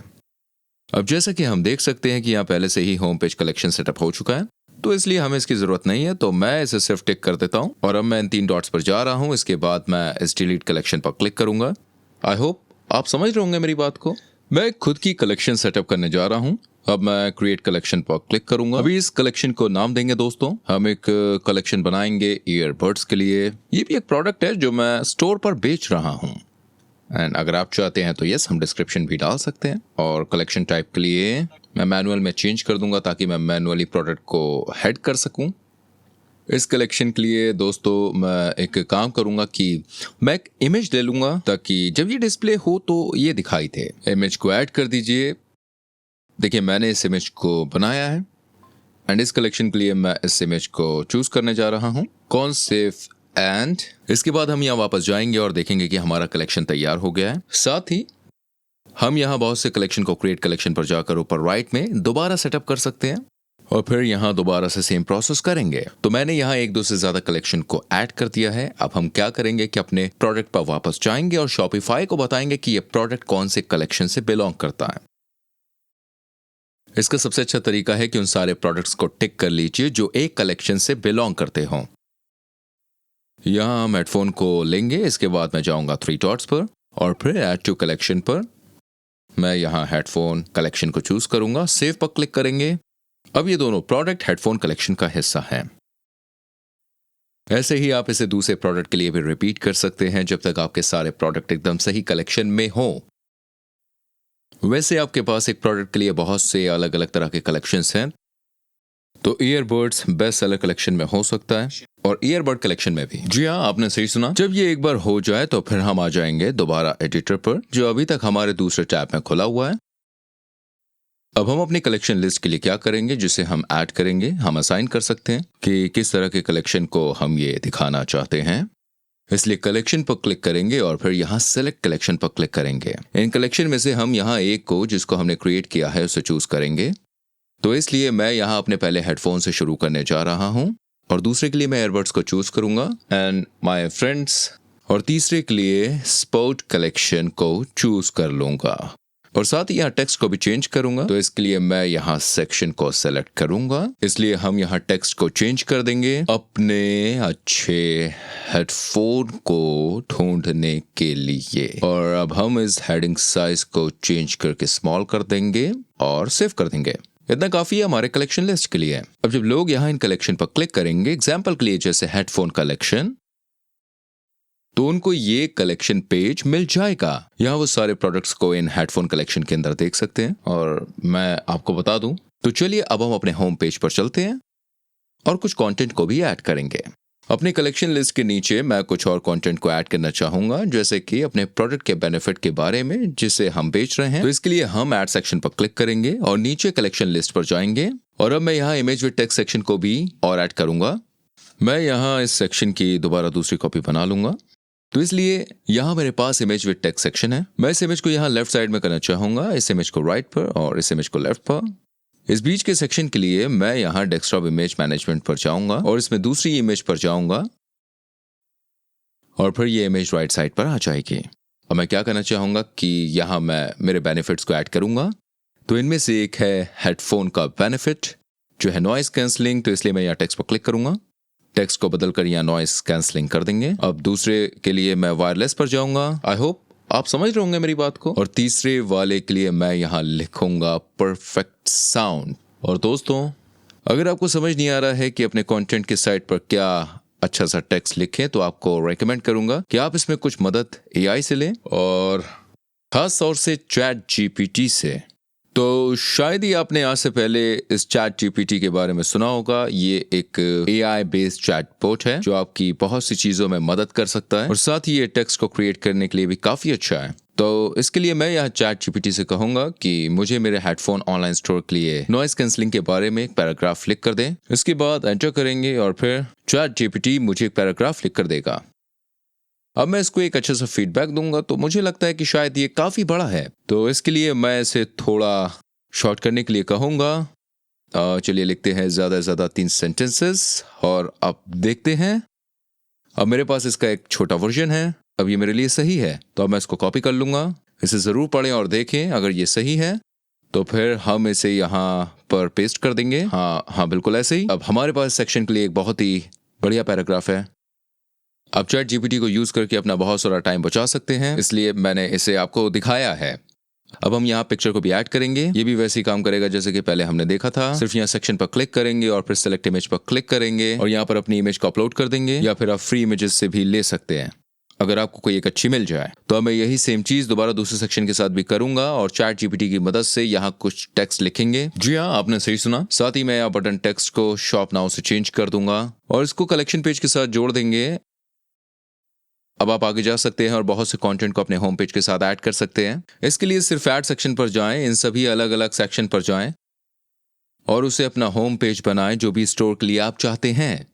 S1: अब जैसा कि हम देख सकते हैं कि यहाँ पहले से ही होम पेज कलेक्शन सेटअप हो चुका है, तो इसलिए हमें इसकी जरूरत नहीं है। तो मैं इसे सिर्फ टिक कर देता हूँ और अब मैं इन 3 डॉट्स पर जा रहा हूँ। इसके बाद मैं इस डिलीट कलेक्शन पर क्लिक करूंगा। आई होप आप समझ रहे होंगे मेरी बात को। मैं खुद की कलेक्शन सेटअप करने जा रहा हूँ। अब मैं क्रिएट कलेक्शन पर क्लिक करूंगा। अभी इस कलेक्शन को नाम देंगे दोस्तों। हम एक कलेक्शन बनाएंगे ईयरबड्स के लिए। ये भी एक प्रोडक्ट है जो मैं स्टोर पर बेच रहा हूँ, एंड अगर आप चाहते हैं तो यस, हम डिस्क्रिप्शन भी डाल सकते हैं। और कलेक्शन टाइप के लिए मैं मैनुअल में चेंज कर दूंगा ताकि मैं मैनुअली प्रोडक्ट को हेड कर सकूं। इस कलेक्शन के लिए दोस्तों मैं एक काम करूंगा कि मैं एक इमेज ले लूंगा ताकि जब ये डिस्प्ले हो तो ये दिखाई दे। इमेज को ऐड कर दीजिए। देखिए मैंने इस इमेज को बनाया है एंड इस कलेक्शन के लिए मैं इस इमेज को चूज करने जा रहा हूं, कॉन्सेप्ट। एंड इसके बाद हम यहाँ वापस जाएंगे और देखेंगे कि हमारा कलेक्शन तैयार हो गया है। साथ ही हम यहाँ बहुत से कलेक्शन को क्रिएट कलेक्शन पर जाकर ऊपर राइट में दोबारा सेटअप कर सकते हैं और फिर यहाँ दोबारा से सेम प्रोसेस करेंगे। तो मैंने यहाँ 1-2 से ज्यादा कलेक्शन को ऐड कर दिया है। अब हम क्या करेंगे कि अपने प्रोडक्ट पर वापस जाएंगे और शॉपिफाई को बताएंगे कि ये प्रोडक्ट कौन से कलेक्शन से बिलोंग करता है। इसका सबसे अच्छा तरीका है कि उन सारे प्रोडक्ट्स को टिक कर लीजिए जो एक कलेक्शन से बिलोंग करते हों। यहां हम हेडफोन को लेंगे। इसके बाद मैं जाऊंगा 3 डॉट्स पर और फिर ऐड टू कलेक्शन पर। मैं यहां हेडफोन कलेक्शन को चूज करूंगा। सेव पर क्लिक करेंगे। अब ये दोनों प्रोडक्ट हेडफोन कलेक्शन का हिस्सा हैं। ऐसे ही आप इसे दूसरे प्रोडक्ट के लिए भी रिपीट कर सकते हैं जब तक आपके सारे प्रोडक्ट एकदम सही कलेक्शन में हो। वैसे आपके पास एक प्रोडक्ट के लिए बहुत से अलग अलग तरह के कलेक्शंस हैं, तो ईयरबड्स बेस्ट सेलर कलेक्शन में हो सकता है और ईयरबड कलेक्शन में भी। जी हाँ, आपने सही सुना। जब ये एक बार हो जाए तो फिर हम आ जाएंगे दोबारा एडिटर पर, जो अभी तक हमारे दूसरे टैब में खुला हुआ है। अब हम अपनी कलेक्शन लिस्ट के लिए क्या करेंगे, जिसे हम ऐड करेंगे, हम असाइन कर सकते हैं कि किस तरह के कलेक्शन को हम ये दिखाना चाहते हैं। इसलिए कलेक्शन पर क्लिक करेंगे और फिर यहाँ सेलेक्ट कलेक्शन पर क्लिक करेंगे। इन कलेक्शन में से हम यहाँ एक को, जिसको हमने क्रिएट किया है, उसे चूज करेंगे। तो इसलिए मैं यहाँ अपने पहले हेडफोन से शुरू करने जा रहा हूँ और दूसरे के लिए मैं एयरबड्स को चूज करूंगा एंड माय फ्रेंड्स, और तीसरे के लिए स्पोर्ट कलेक्शन को चूज कर लूंगा और साथ ही यहाँ टेक्स्ट को भी चेंज करूंगा। तो इसके लिए मैं यहाँ सेक्शन को सेलेक्ट करूंगा, इसलिए हम यहाँ टेक्स्ट को चेंज कर देंगे अपने अच्छे हेडफोन को ढूंढने के लिए। और अब हम इस हेडिंग साइज को चेंज करके स्मॉल कर देंगे और सेव कर देंगे। इतना काफी है हमारे कलेक्शन लिस्ट के लिए। अब जब लोग यहाँ इन कलेक्शन पर क्लिक करेंगे, एग्जाम्पल के लिए जैसे हेडफोन कलेक्शन, तो उनको ये कलेक्शन पेज मिल जाएगा। यहाँ वो सारे प्रोडक्ट्स को इन हेडफोन कलेक्शन के अंदर देख सकते हैं और मैं आपको बता दूं, तो चलिए अब हम अपने होम पेज पर चलते हैं और कुछ कंटेंट को भी ऐड करेंगे। अपनी कलेक्शन लिस्ट के नीचे मैं कुछ और कंटेंट को ऐड करना चाहूंगा, जैसे कि अपने प्रोडक्ट के बेनिफिट के बारे में जिसे हम बेच रहे हैं। तो इसके लिए हम ऐड सेक्शन पर क्लिक करेंगे और नीचे कलेक्शन लिस्ट पर जाएंगे और अब मैं यहाँ इमेज विद टेक्स्ट सेक्शन को भी और ऐड करूंगा। मैं यहाँ इस सेक्शन की दोबारा दूसरी कॉपी बना लूंगा। तो इसलिए यहाँ मेरे पास इमेज विद टेक्स्ट सेक्शन है। मैं इस इमेज को यहाँ लेफ्ट साइड में करना चाहूंगा, इस इमेज को राइट पर और इस इमेज को लेफ्ट पर। इस बीच के सेक्शन के लिए मैं यहाँ डेस्कटॉप इमेज मैनेजमेंट पर जाऊंगा और इसमें दूसरी इमेज पर जाऊंगा और फिर ये इमेज राइट साइड पर आ जाएगी। और मैं क्या करना चाहूंगा कि यहाँ मैं मेरे बेनिफिट्स को ऐड करूंगा। तो इनमें से एक है हेडफोन का बेनिफिट जो है नॉइस कैंसलिंग, तो इसलिए मैं यहाँ टेक्स्ट पर क्लिक करूंगा, टेक्स्ट को बदलकर यहाँ नॉइस कैंसलिंग कर देंगे। अब दूसरे के लिए मैं वायरलेस पर जाऊंगा। आई होप आप समझ रहे होंगे मेरी बात को। और तीसरे वाले के लिए मैं यहाँ लिखूंगा परफेक्ट साउंड। और दोस्तों, अगर आपको समझ नहीं आ रहा है कि अपने कंटेंट के साइट पर क्या अच्छा सा टेक्स्ट लिखें, तो आपको रेकमेंड करूंगा कि आप इसमें कुछ मदद एआई से लें और खास तौर से चैट जीपीटी से। तो शायद ही आपने आज से पहले इस चैट जीपीटी के बारे में सुना होगा। ये एक एआई बेस्ड चैटबॉट है जो आपकी बहुत सी चीजों में मदद कर सकता है और साथ ही ये टेक्स्ट को क्रिएट करने के लिए भी काफी अच्छा है। तो इसके लिए मैं यहाँ चैट जीपीटी से कहूंगा कि मुझे मेरे हेडफोन ऑनलाइन स्टोर के लिए नॉइस कैंसलिंग के बारे में एक पैराग्राफ लिख कर दें। इसके बाद एंटर करेंगे और फिर चैट जीपीटी मुझे एक पैराग्राफ लिख कर देगा। अब मैं इसको एक अच्छा सा फीडबैक दूंगा, तो मुझे लगता है कि शायद ये काफी बड़ा है, तो इसके लिए मैं इसे थोड़ा शॉर्ट करने के लिए कहूंगा। चलिए लिखते हैं ज्यादा से ज्यादा 3 सेंटेंसेस और अब देखते हैं। अब मेरे पास इसका एक छोटा वर्जन है। अब ये मेरे लिए सही है, तो अब मैं इसको कॉपी कर लूंगा। इसे जरूर पढ़ें और देखें, अगर ये सही है तो फिर हम इसे यहाँ पर पेस्ट कर देंगे। हाँ, बिल्कुल ऐसे ही। अब हमारे पास सेक्शन के लिए एक बहुत ही बढ़िया पैराग्राफ है। आप चैट जीपीटी को यूज करके अपना बहुत सारा टाइम बचा सकते हैं, इसलिए मैंने इसे आपको दिखाया है। अब हम यहाँ पिक्चर को भी ऐड करेंगे। ये भी वैसे ही काम करेगा जैसे कि पहले हमने देखा था। सिर्फ यहाँ सेक्शन पर क्लिक करेंगे और फिर सेलेक्ट इमेज पर क्लिक करेंगे और यहाँ पर अपनी इमेज को अपलोड कर देंगे, या फिर आप फ्री इमेजेस से भी ले सकते हैं अगर आपको कोई एक अच्छी मिल जाए। तो अब मैं यही सेम चीज दोबारा दूसरे सेक्शन के साथ भी करूंगा और चैट जीपीटी की मदद से यहाँ कुछ टेक्स्ट लिखेंगे। जी हाँ, आपने सही सुना। साथ ही मैं यहाँ बटन टेक्स्ट को शॉप नाउ से चेंज कर दूंगा और इसको कलेक्शन पेज के साथ जोड़ देंगे। अब आप आगे जा सकते हैं और बहुत से कंटेंट को अपने होम पेज के साथ ऐड कर सकते हैं। इसके लिए सिर्फ ऐड सेक्शन पर जाएं, इन सभी अलग अलग सेक्शन पर जाएं और उसे अपना होम पेज बनाएं जो भी स्टोर के लिए आप चाहते हैं।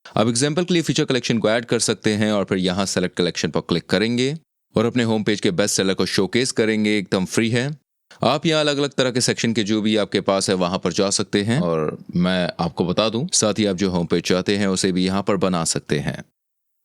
S1: अब एग्जांपल के लिए फीचर कलेक्शन को ऐड कर सकते हैं और फिर यहाँ सेलेक्ट कलेक्शन पर क्लिक करेंगे और अपने होम पेज के बेस्ट सेलर को शोकेस करेंगे। एकदम फ्री है। आप यहाँ अलग अलग तरह के सेक्शन के जो भी आपके पास है वहां पर जा सकते हैं और मैं आपको बता दूं, साथ ही आप जो होम पेज चाहते हैं उसे भी यहाँ पर बना सकते हैं।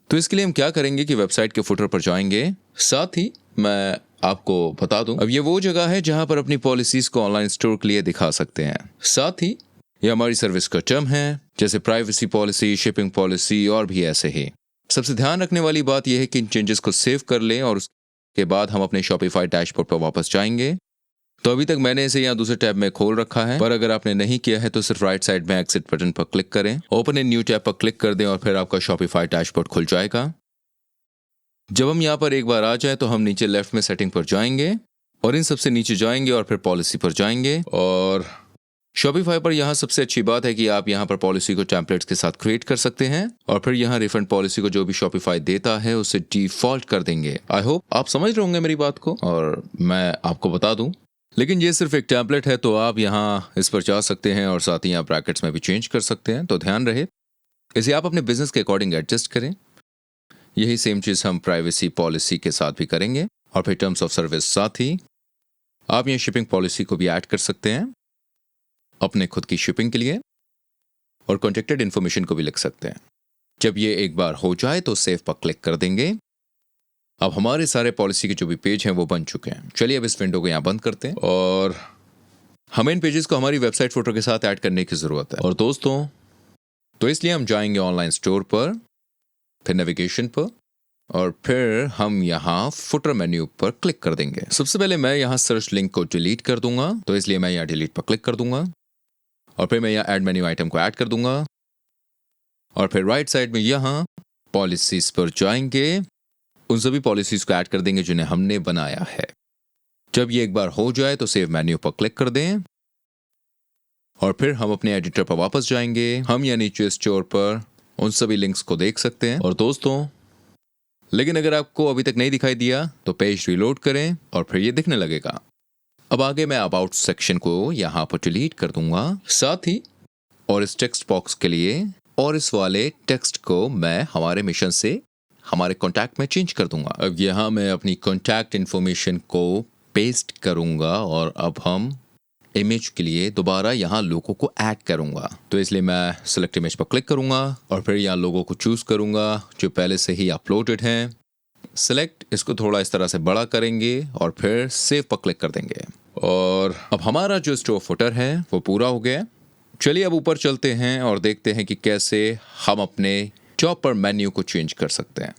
S1: तो इसके लिए हम क्या करेंगे कि वेबसाइट के फुटर पर जाएंगे। साथ ही मैं आपको बता दूं, अब ये वो जगह है जहां पर अपनी पॉलिसीज को ऑनलाइन स्टोर के लिए दिखा सकते हैं। साथ ही ये हमारी सर्विस का टर्म है, जैसे प्राइवेसी पॉलिसी, शिपिंग पॉलिसी और भी ऐसे ही। सबसे ध्यान रखने वाली बात यह है कि इन चेंजेस को सेव कर लें और उसके बाद हम अपने शॉपिफाई डैशबोर्ड पर वापस जाएंगे। तो अभी तक मैंने इसे यहाँ दूसरे टैब में खोल रखा है, पर अगर आपने नहीं किया है तो सिर्फ राइट साइड में एग्जिट बटन पर क्लिक करें, ओपन इन न्यू टैब पर क्लिक कर दें और फिर आपका शॉपिफाई डैशबोर्ड खुल जाएगा। जब हम यहाँ पर एक बार आ जाए तो हम नीचे लेफ्ट में सेटिंग पर जाएंगे और इन सबसे नीचे जाएंगे और फिर पॉलिसी पर जाएंगे। और शॉपिफाई पर यहाँ सबसे अच्छी बात है कि आप यहाँ पर पॉलिसी को टेम्पलेट्स के साथ क्रिएट कर सकते हैं और फिर यहाँ रिफंड पॉलिसी को जो भी शॉपिफाई देता है उसे डिफॉल्ट कर देंगे। आई होप आप समझ रहे होंगे मेरी बात को, और मैं आपको बता दूं, लेकिन ये सिर्फ एक टेम्पलेट है तो आप यहाँ इस पर जा सकते हैं और साथ ही आप ब्रैकेट्स में भी चेंज कर सकते हैं। तो ध्यान रहे इसे आप अपने बिजनेस के अकॉर्डिंग एडजस्ट करें। यही सेम चीज़ हम प्राइवेसी पॉलिसी के साथ भी करेंगे और फिर टर्म्स ऑफ सर्विस। साथ ही आप यहाँ शिपिंग पॉलिसी को भी ऐड कर सकते हैं अपने खुद की शिपिंग के लिए और कॉन्टेक्टेड इन्फॉर्मेशन को भी लिख सकते हैं। जब ये एक बार हो जाए तो सेव पर क्लिक कर देंगे। अब हमारे सारे पॉलिसी के जो भी पेज हैं वो बन चुके हैं। चलिए अब इस विंडो को यहाँ बंद करते हैं और हमें इन पेजेस को हमारी वेबसाइट फोटो के साथ ऐड करने की ज़रूरत है। और दोस्तों, तो इसलिए हम जाएंगे ऑनलाइन स्टोर पर, फिर नेविगेशन पर और फिर हम यहाँ फुटर मेन्यू पर क्लिक कर देंगे। सबसे पहले मैं यहाँ सर्च लिंक को डिलीट कर दूंगा, तो इसलिए मैं यहाँ डिलीट पर क्लिक कर दूंगा और फिर मैं यहाँ ऐड मेन्यू आइटम को ऐड कर दूंगा और फिर राइट साइड में यहाँ पॉलिसीज पर जाएंगे, उन सभी पॉलिसीज को ऐड कर देंगे जिन्हें हमने बनाया है। जब ये एक बार हो जाए तो सेव मेन्यू पर क्लिक कर दें और फिर हम अपने एडिटर पर वापस जाएंगे। हम यहाँ नीचे स्टोर पर उन सभी लिंक्स को देख सकते हैं। और दोस्तों, लेकिन अगर आपको अभी तक नहीं दिखाई दिया तो पेज रिलोड करें और फिर ये दिखने लगेगा। अब आगे मैं अबाउट सेक्शन को यहाँ पर डिलीट कर दूंगा, साथ ही और इस टेक्स्ट बॉक्स के लिए और इस वाले टेक्स्ट को मैं हमारे मिशन से हमारे कॉन्टैक्ट में चेंज कर दूंगा। अब यहाँ मैं अपनी कॉन्टैक्ट इन्फॉर्मेशन को पेस्ट करूंगा और अब हम इमेज के लिए दोबारा यहाँ लोगो को ऐड करूंगा। तो इसलिए मैं सेलेक्ट इमेज पर क्लिक करूंगा और फिर यहाँ लोगो को चूज करूंगा जो पहले से ही अपलोडेड है। सेलेक्ट, इसको थोड़ा इस तरह से बड़ा करेंगे और फिर सेव पर क्लिक कर देंगे और अब हमारा जो स्टोर फुटर है वो पूरा हो गया। चलिए अब ऊपर चलते हैं और देखते हैं कि कैसे हम अपने टॉप पर मेन्यू को चेंज कर सकते हैं।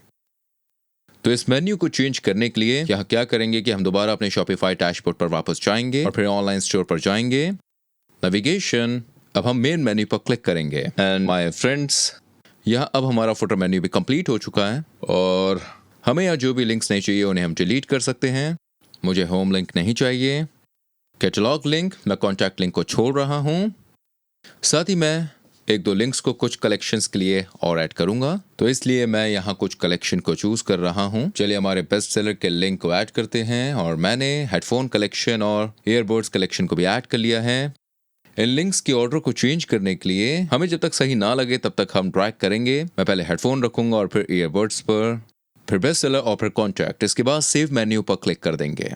S1: तो इस मेन्यू को चेंज करने के लिए यहाँ क्या करेंगे कि हम दोबारा अपने शॉपिफाई डैशबोर्ड पर वापस जाएंगे और फिर ऑनलाइन स्टोर पर जाएंगे, नेविगेशन, अब हम मेन मेन्यू पर क्लिक करेंगे एंड माय फ्रेंड्स, यहाँ अब हमारा फुटर मेन्यू भी कंप्लीट हो चुका है और हमें यहाँ जो भी लिंक्स नहीं चाहिए उन्हें हम डिलीट कर सकते हैं। मुझे होम लिंक नहीं चाहिए, कैटलॉग लिंक, मैं कॉन्टैक्ट लिंक को छोड़ रहा हूँ, साथ ही मैं एक दो लिंक्स को कुछ कलेक्शंस के लिए और ऐड करूंगा। तो इसलिए मैं यहाँ कुछ कलेक्शन को चूज कर रहा हूँ। चलिए हमारे बेस्ट सेलर के लिंक को ऐड करते हैं और मैंने हेडफोन कलेक्शन और ईयरबड्स कलेक्शन को भी ऐड कर लिया है। इन लिंक्स की ऑर्डर को चेंज करने के लिए हमें जब तक सही ना लगे तब तक हम ड्रैग करेंगे। मैं पहले हेडफोन रखूंगा और फिर ईयरबड्स पर, फिर बेस्ट सेलर और फिर कॉन्टैक्ट, इसके बाद सेव मेन्यू पर क्लिक कर देंगे।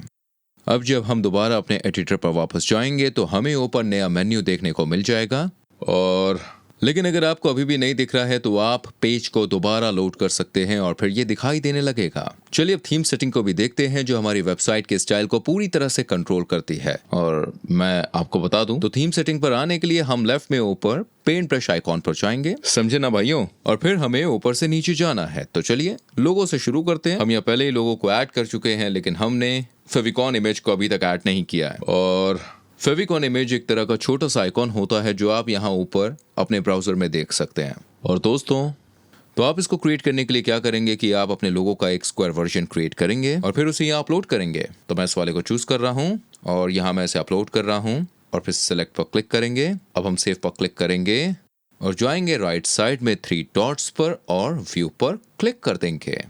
S1: अब जब हम दोबारा अपने एडिटर पर वापस जाएंगे तो हमें ऊपर नया मेन्यू देखने को मिल जाएगा। और लेकिन अगर आपको अभी भी नहीं दिख रहा है तो आप पेज को दोबारा लोड कर सकते हैं और फिर ये दिखाई देने लगेगा। चलिए अब थीम सेटिंग को भी देखते हैं जो हमारी वेबसाइट के स्टाइल को पूरी तरह से कंट्रोल करती है। और मैं आपको बता दूं तो थीम सेटिंग पर आने के लिए हम लेफ्ट में ऊपर पेंट ब्रश आइकॉन पर जाएंगे, समझे ना भाइयों, और फिर हमें ऊपर से नीचे जाना है। तो चलिए लोगो से शुरू करते हैं। हम यहाँ पहले ही लोगो को ऐड कर चुके हैं लेकिन हमने फेविकॉन इमेज को अभी तक ऐड नहीं किया है। और फेविकॉन इमेज एक तरह का छोटा सा आइकॉन होता है जो आप यहाँ ऊपर अपने ब्राउजर में देख सकते हैं। और दोस्तों, तो आप इसको क्रिएट करने के लिए क्या करेंगे कि आप अपने लोगो का एक स्क्वायर वर्जन क्रिएट करेंगे और फिर उसे यहाँ अपलोड करेंगे। तो मैं इस वाले को चूज कर रहा हूँ और यहाँ मैं इसे अपलोड कर रहा हूँ और फिर सेलेक्ट पर क्लिक करेंगे। अब हम सेव पर क्लिक करेंगे और जाएंगे राइट साइड में 3 डॉट्स पर और व्यू पर क्लिक कर देंगे।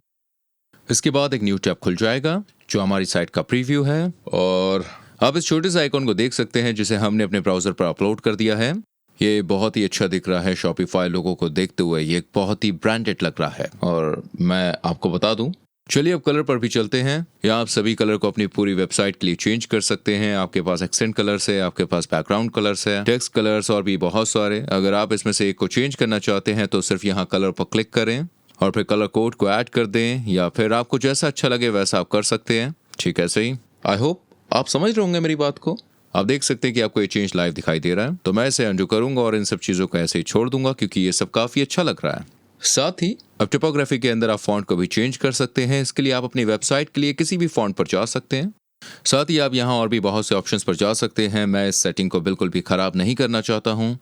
S1: इसके बाद एक न्यू टैब खुल जाएगा जो हमारी साइट का प्रीव्यू है और आप इस छोटे से आइकॉन को देख सकते हैं जिसे हमने अपने ब्राउजर पर अपलोड कर दिया है। ये बहुत ही अच्छा दिख रहा है। शॉपिफाई लोगों को देखते हुए ये बहुत ही ब्रांडेड लग रहा है। और मैं आपको बता दूं, चलिए अब कलर पर भी चलते हैं। यहाँ आप सभी कलर को अपनी पूरी वेबसाइट के लिए चेंज कर सकते हैं। आपके पास एक्सेंट कलर्स है, आपके पास बैकग्राउंड कलर्स है, टेक्स्ट कलर्स और भी बहुत सारे। अगर आप इसमें से एक को चेंज करना चाहते हैं तो सिर्फ यहाँ कलर पर क्लिक करें और फिर कलर कोड को ऐड कर दें, या फिर आपको जैसा अच्छा लगे वैसा आप कर सकते हैं। ठीक है, सही। आई होप आप समझ रहे होंगे मेरी बात को। आप देख सकते हैं कि आपको ये चेंज लाइव दिखाई दे रहा है। तो मैं इसे अंडू करूंगा और इन सब चीजों को ऐसे ही छोड़ दूंगा क्योंकि ये सब काफी अच्छा लग रहा है। साथ ही अब टाइपोग्राफी के अंदर आप फॉन्ट को भी चेंज कर सकते हैं। इसके लिए आप अपनी वेबसाइट के लिए किसी भी फॉन्ट पर जा सकते हैं। साथ ही आप यहाँ और भी बहुत से ऑप्शंस पर जा सकते हैं। मैं इस सेटिंग को बिल्कुल भी खराब नहीं करना चाहता हूँ,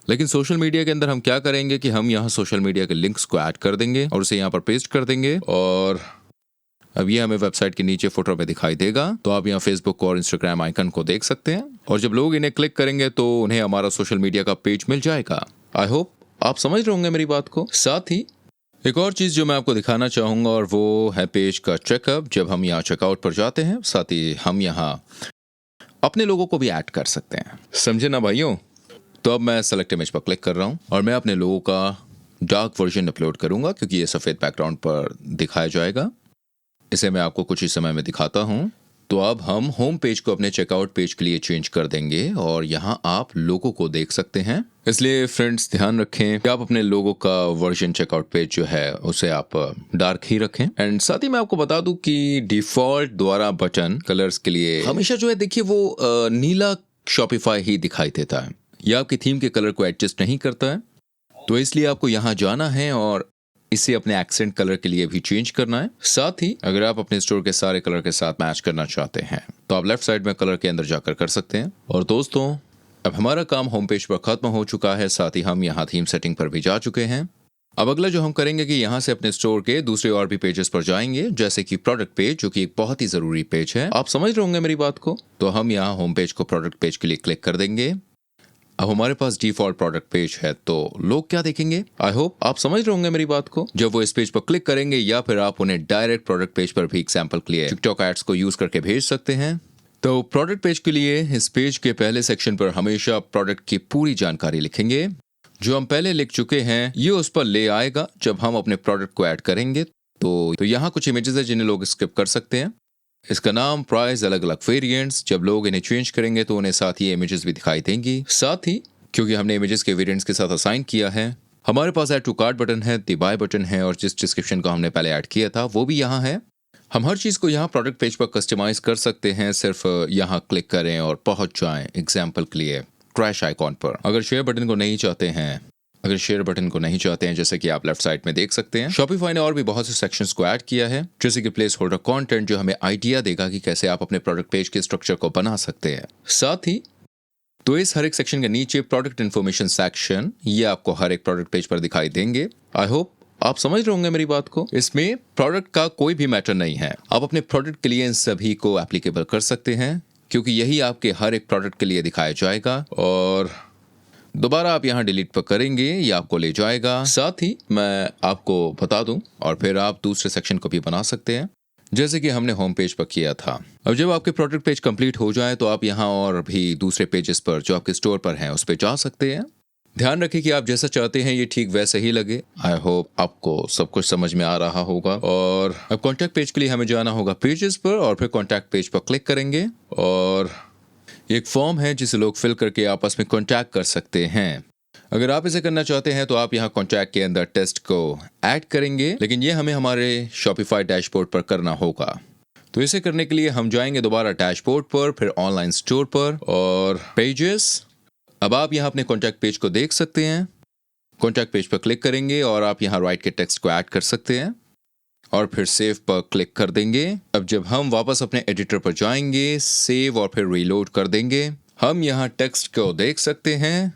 S1: लेकिन सोशल मीडिया के अंदर हम क्या करेंगे कि हम यहाँ सोशल मीडिया के लिंक्स को ऐड कर देंगे और उसे यहाँ पर पेस्ट कर देंगे, और अब ये हमें वेबसाइट के नीचे फुटर में दिखाई देगा। तो आप यहाँ फेसबुक और इंस्टाग्राम आइकन को देख सकते हैं, और जब लोग इन्हें क्लिक करेंगे तो उन्हें हमारा सोशल मीडिया का पेज मिल जाएगा। आई होप आप समझ रहे होंगे मेरी बात को। साथ ही एक और चीज जो मैं आपको दिखाना चाहूंगा, और वो है पेज का चेकअप। जब हम यहाँ चेकआउट पर जाते हैं, साथ ही हम यहाँ अपने लोगों को भी ऐड कर सकते हैं। समझे ना भाइयों? तो अब मैं सेलेक्ट इमेज पर क्लिक कर रहा हूँ और मैं अपने लोगों का डार्क वर्जन अपलोड करूंगा, क्योंकि ये सफेद बैकग्राउंड पर दिखाया जाएगा। इसे मैं आपको कुछ ही समय में दिखाता हूँ। तो अब हम होम पेज को अपने चेकआउट पेज के लिए चेंज कर देंगे, और यहाँ आप लोगों को देख सकते हैं। इसलिए फ्रेंड्स ध्यान रखें कि आप अपने लोगों का वर्जन चेकआउट पेज जो है उसे आप डार्क ही रखें। एंड साथ ही मैं आपको बता दूं कि डिफॉल्ट द्वारा बटन कलर्स के लिए हमेशा जो है देखिए वो नीला शॉपिफाई ही दिखाई देता है। यह आपकी थीम के कलर को एडजस्ट नहीं करता है, तो इसलिए आपको यहाँ जाना है और इसे अपने एक्सेंट कलर के लिए भी चेंज करना है। साथ ही अगर आप अपने स्टोर के सारे कलर के साथ मैच करना चाहते हैं तो आप लेफ्ट साइड में कलर के अंदर जाकर कर सकते हैं। और दोस्तों अब हमारा काम होम पेज पर खत्म हो चुका है, साथ ही हम यहाँ थीम सेटिंग पर भी जा चुके हैं। अब अगला जो हम करेंगे कि यहाँ से अपने स्टोर के दूसरे और भी पेजेस पर जाएंगे, जैसे कि प्रोडक्ट पेज, जो कि एक बहुत ही जरूरी पेज है। आप समझ रहे होंगे मेरी बात को। तो हम यहाँ होम पेज को प्रोडक्ट पेज के लिए क्लिक कर देंगे। अब हमारे पास डिफॉल्ट प्रोडक्ट पेज है, तो लोग क्या देखेंगे? आई होप आप समझ रहे होंगे मेरी बात को। जब वो इस पेज पर क्लिक करेंगे, या फिर आप उन्हें डायरेक्ट प्रोडक्ट पेज पर भी एग्जांपल के लिए टिकटॉक एड्स को यूज करके भेज सकते हैं। तो प्रोडक्ट पेज के लिए इस पेज के पहले सेक्शन पर हमेशा प्रोडक्ट की पूरी जानकारी लिखेंगे। जो हम पहले लिख चुके हैं ये उस पर ले आएगा जब हम अपने प्रोडक्ट को ऐड करेंगे। तो यहाँ कुछ इमेजेस है जिन्हें लोग स्किप कर सकते हैं। इसका नाम, प्राइस, अलग अलग वेरिएंट्स। जब लोग इन्हें चेंज करेंगे तो उन्हें साथ ही इमेजेस भी दिखाई देंगी। साथ ही क्योंकि हमने इमेजेस के वेरिएंट्स के साथ असाइन किया है, हमारे पास ऐड टू कार्ट बटन है, द बाय बटन है, और जिस डिस्क्रिप्शन को हमने पहले ऐड किया था वो भी यहाँ है। हम हर चीज को यहाँ प्रोडक्ट पेज पर कस्टमाइज कर सकते हैं। सिर्फ यहाँ क्लिक करें और पहुंच जाएं एग्जाम्पल के लिए ट्रैश आइकॉन पर। अगर शेयर बटन को नहीं चाहते हैं, जैसे कि आप लेफ्ट साइड में देख सकते हैं, शॉपिफाई ने और भी बहुत से सेक्शंस को ऐड किया है, जैसे कि प्लेस होल्डर कंटेंट, जो हमें आइडिया देगा कि कैसे आप अपने प्रोडक्ट पेज के स्ट्रक्चर को बना सकते हैं। साथ ही तो इस हर एक सेक्शन के नीचे प्रोडक्ट इन्फॉर्मेशन सेक्शन, ये आपको हर एक प्रोडक्ट पेज पर दिखाई देंगे। आई होप आप समझ रहे होंगे मेरी बात को। इसमें प्रोडक्ट का कोई भी मैटर नहीं है, आप अपने प्रोडक्ट के लिए इन सभी को एप्लीकेबल कर सकते हैं, क्योंकि यही आपके हर एक प्रोडक्ट के लिए दिखाया जाएगा। और दोबारा आप यहाँ डिलीट पर करेंगे, ये आपको ले जाएगा। साथ ही मैं आपको बता दूं, और फिर आप दूसरे सेक्शन को भी बना सकते हैं, जैसे कि हमने होम पेज पर किया था। अब जब आपके प्रोडक्ट पेज कंप्लीट हो जाए तो आप यहाँ और भी दूसरे पेजेस पर जो आपके स्टोर पर हैं उस पर जा सकते हैं। ध्यान रखिए कि आप जैसा चाहते हैं ये ठीक वैसे ही लगे। आई होप आपको सब कुछ समझ में आ रहा होगा। और अब कॉन्टैक्ट पेज के लिए हमें जाना होगा पेजेस पर, और फिर कॉन्टैक्ट पेज पर क्लिक करेंगे, और एक फॉर्म है जिसे लोग फिल करके आपस में कॉन्टैक्ट कर सकते हैं। अगर आप इसे करना चाहते हैं तो आप यहाँ कॉन्टैक्ट के अंदर टेस्ट को ऐड करेंगे, लेकिन ये हमें हमारे शॉपिफाई डैशबोर्ड पर करना होगा। तो इसे करने के लिए हम जाएंगे दोबारा डैशबोर्ड पर, फिर ऑनलाइन स्टोर पर और पेजेस। अब आप यहाँ अपने कॉन्टैक्ट पेज को देख सकते हैं। कॉन्टैक्ट पेज पर क्लिक करेंगे और आप यहाँ राइट के टेक्स्ट को ऐड कर सकते हैं, और फिर सेव पर क्लिक कर देंगे। अब जब हम वापस अपने एडिटर पर जाएंगे, सेव और फिर रीलोड कर देंगे, हम यहाँ टेक्स्ट को देख सकते हैं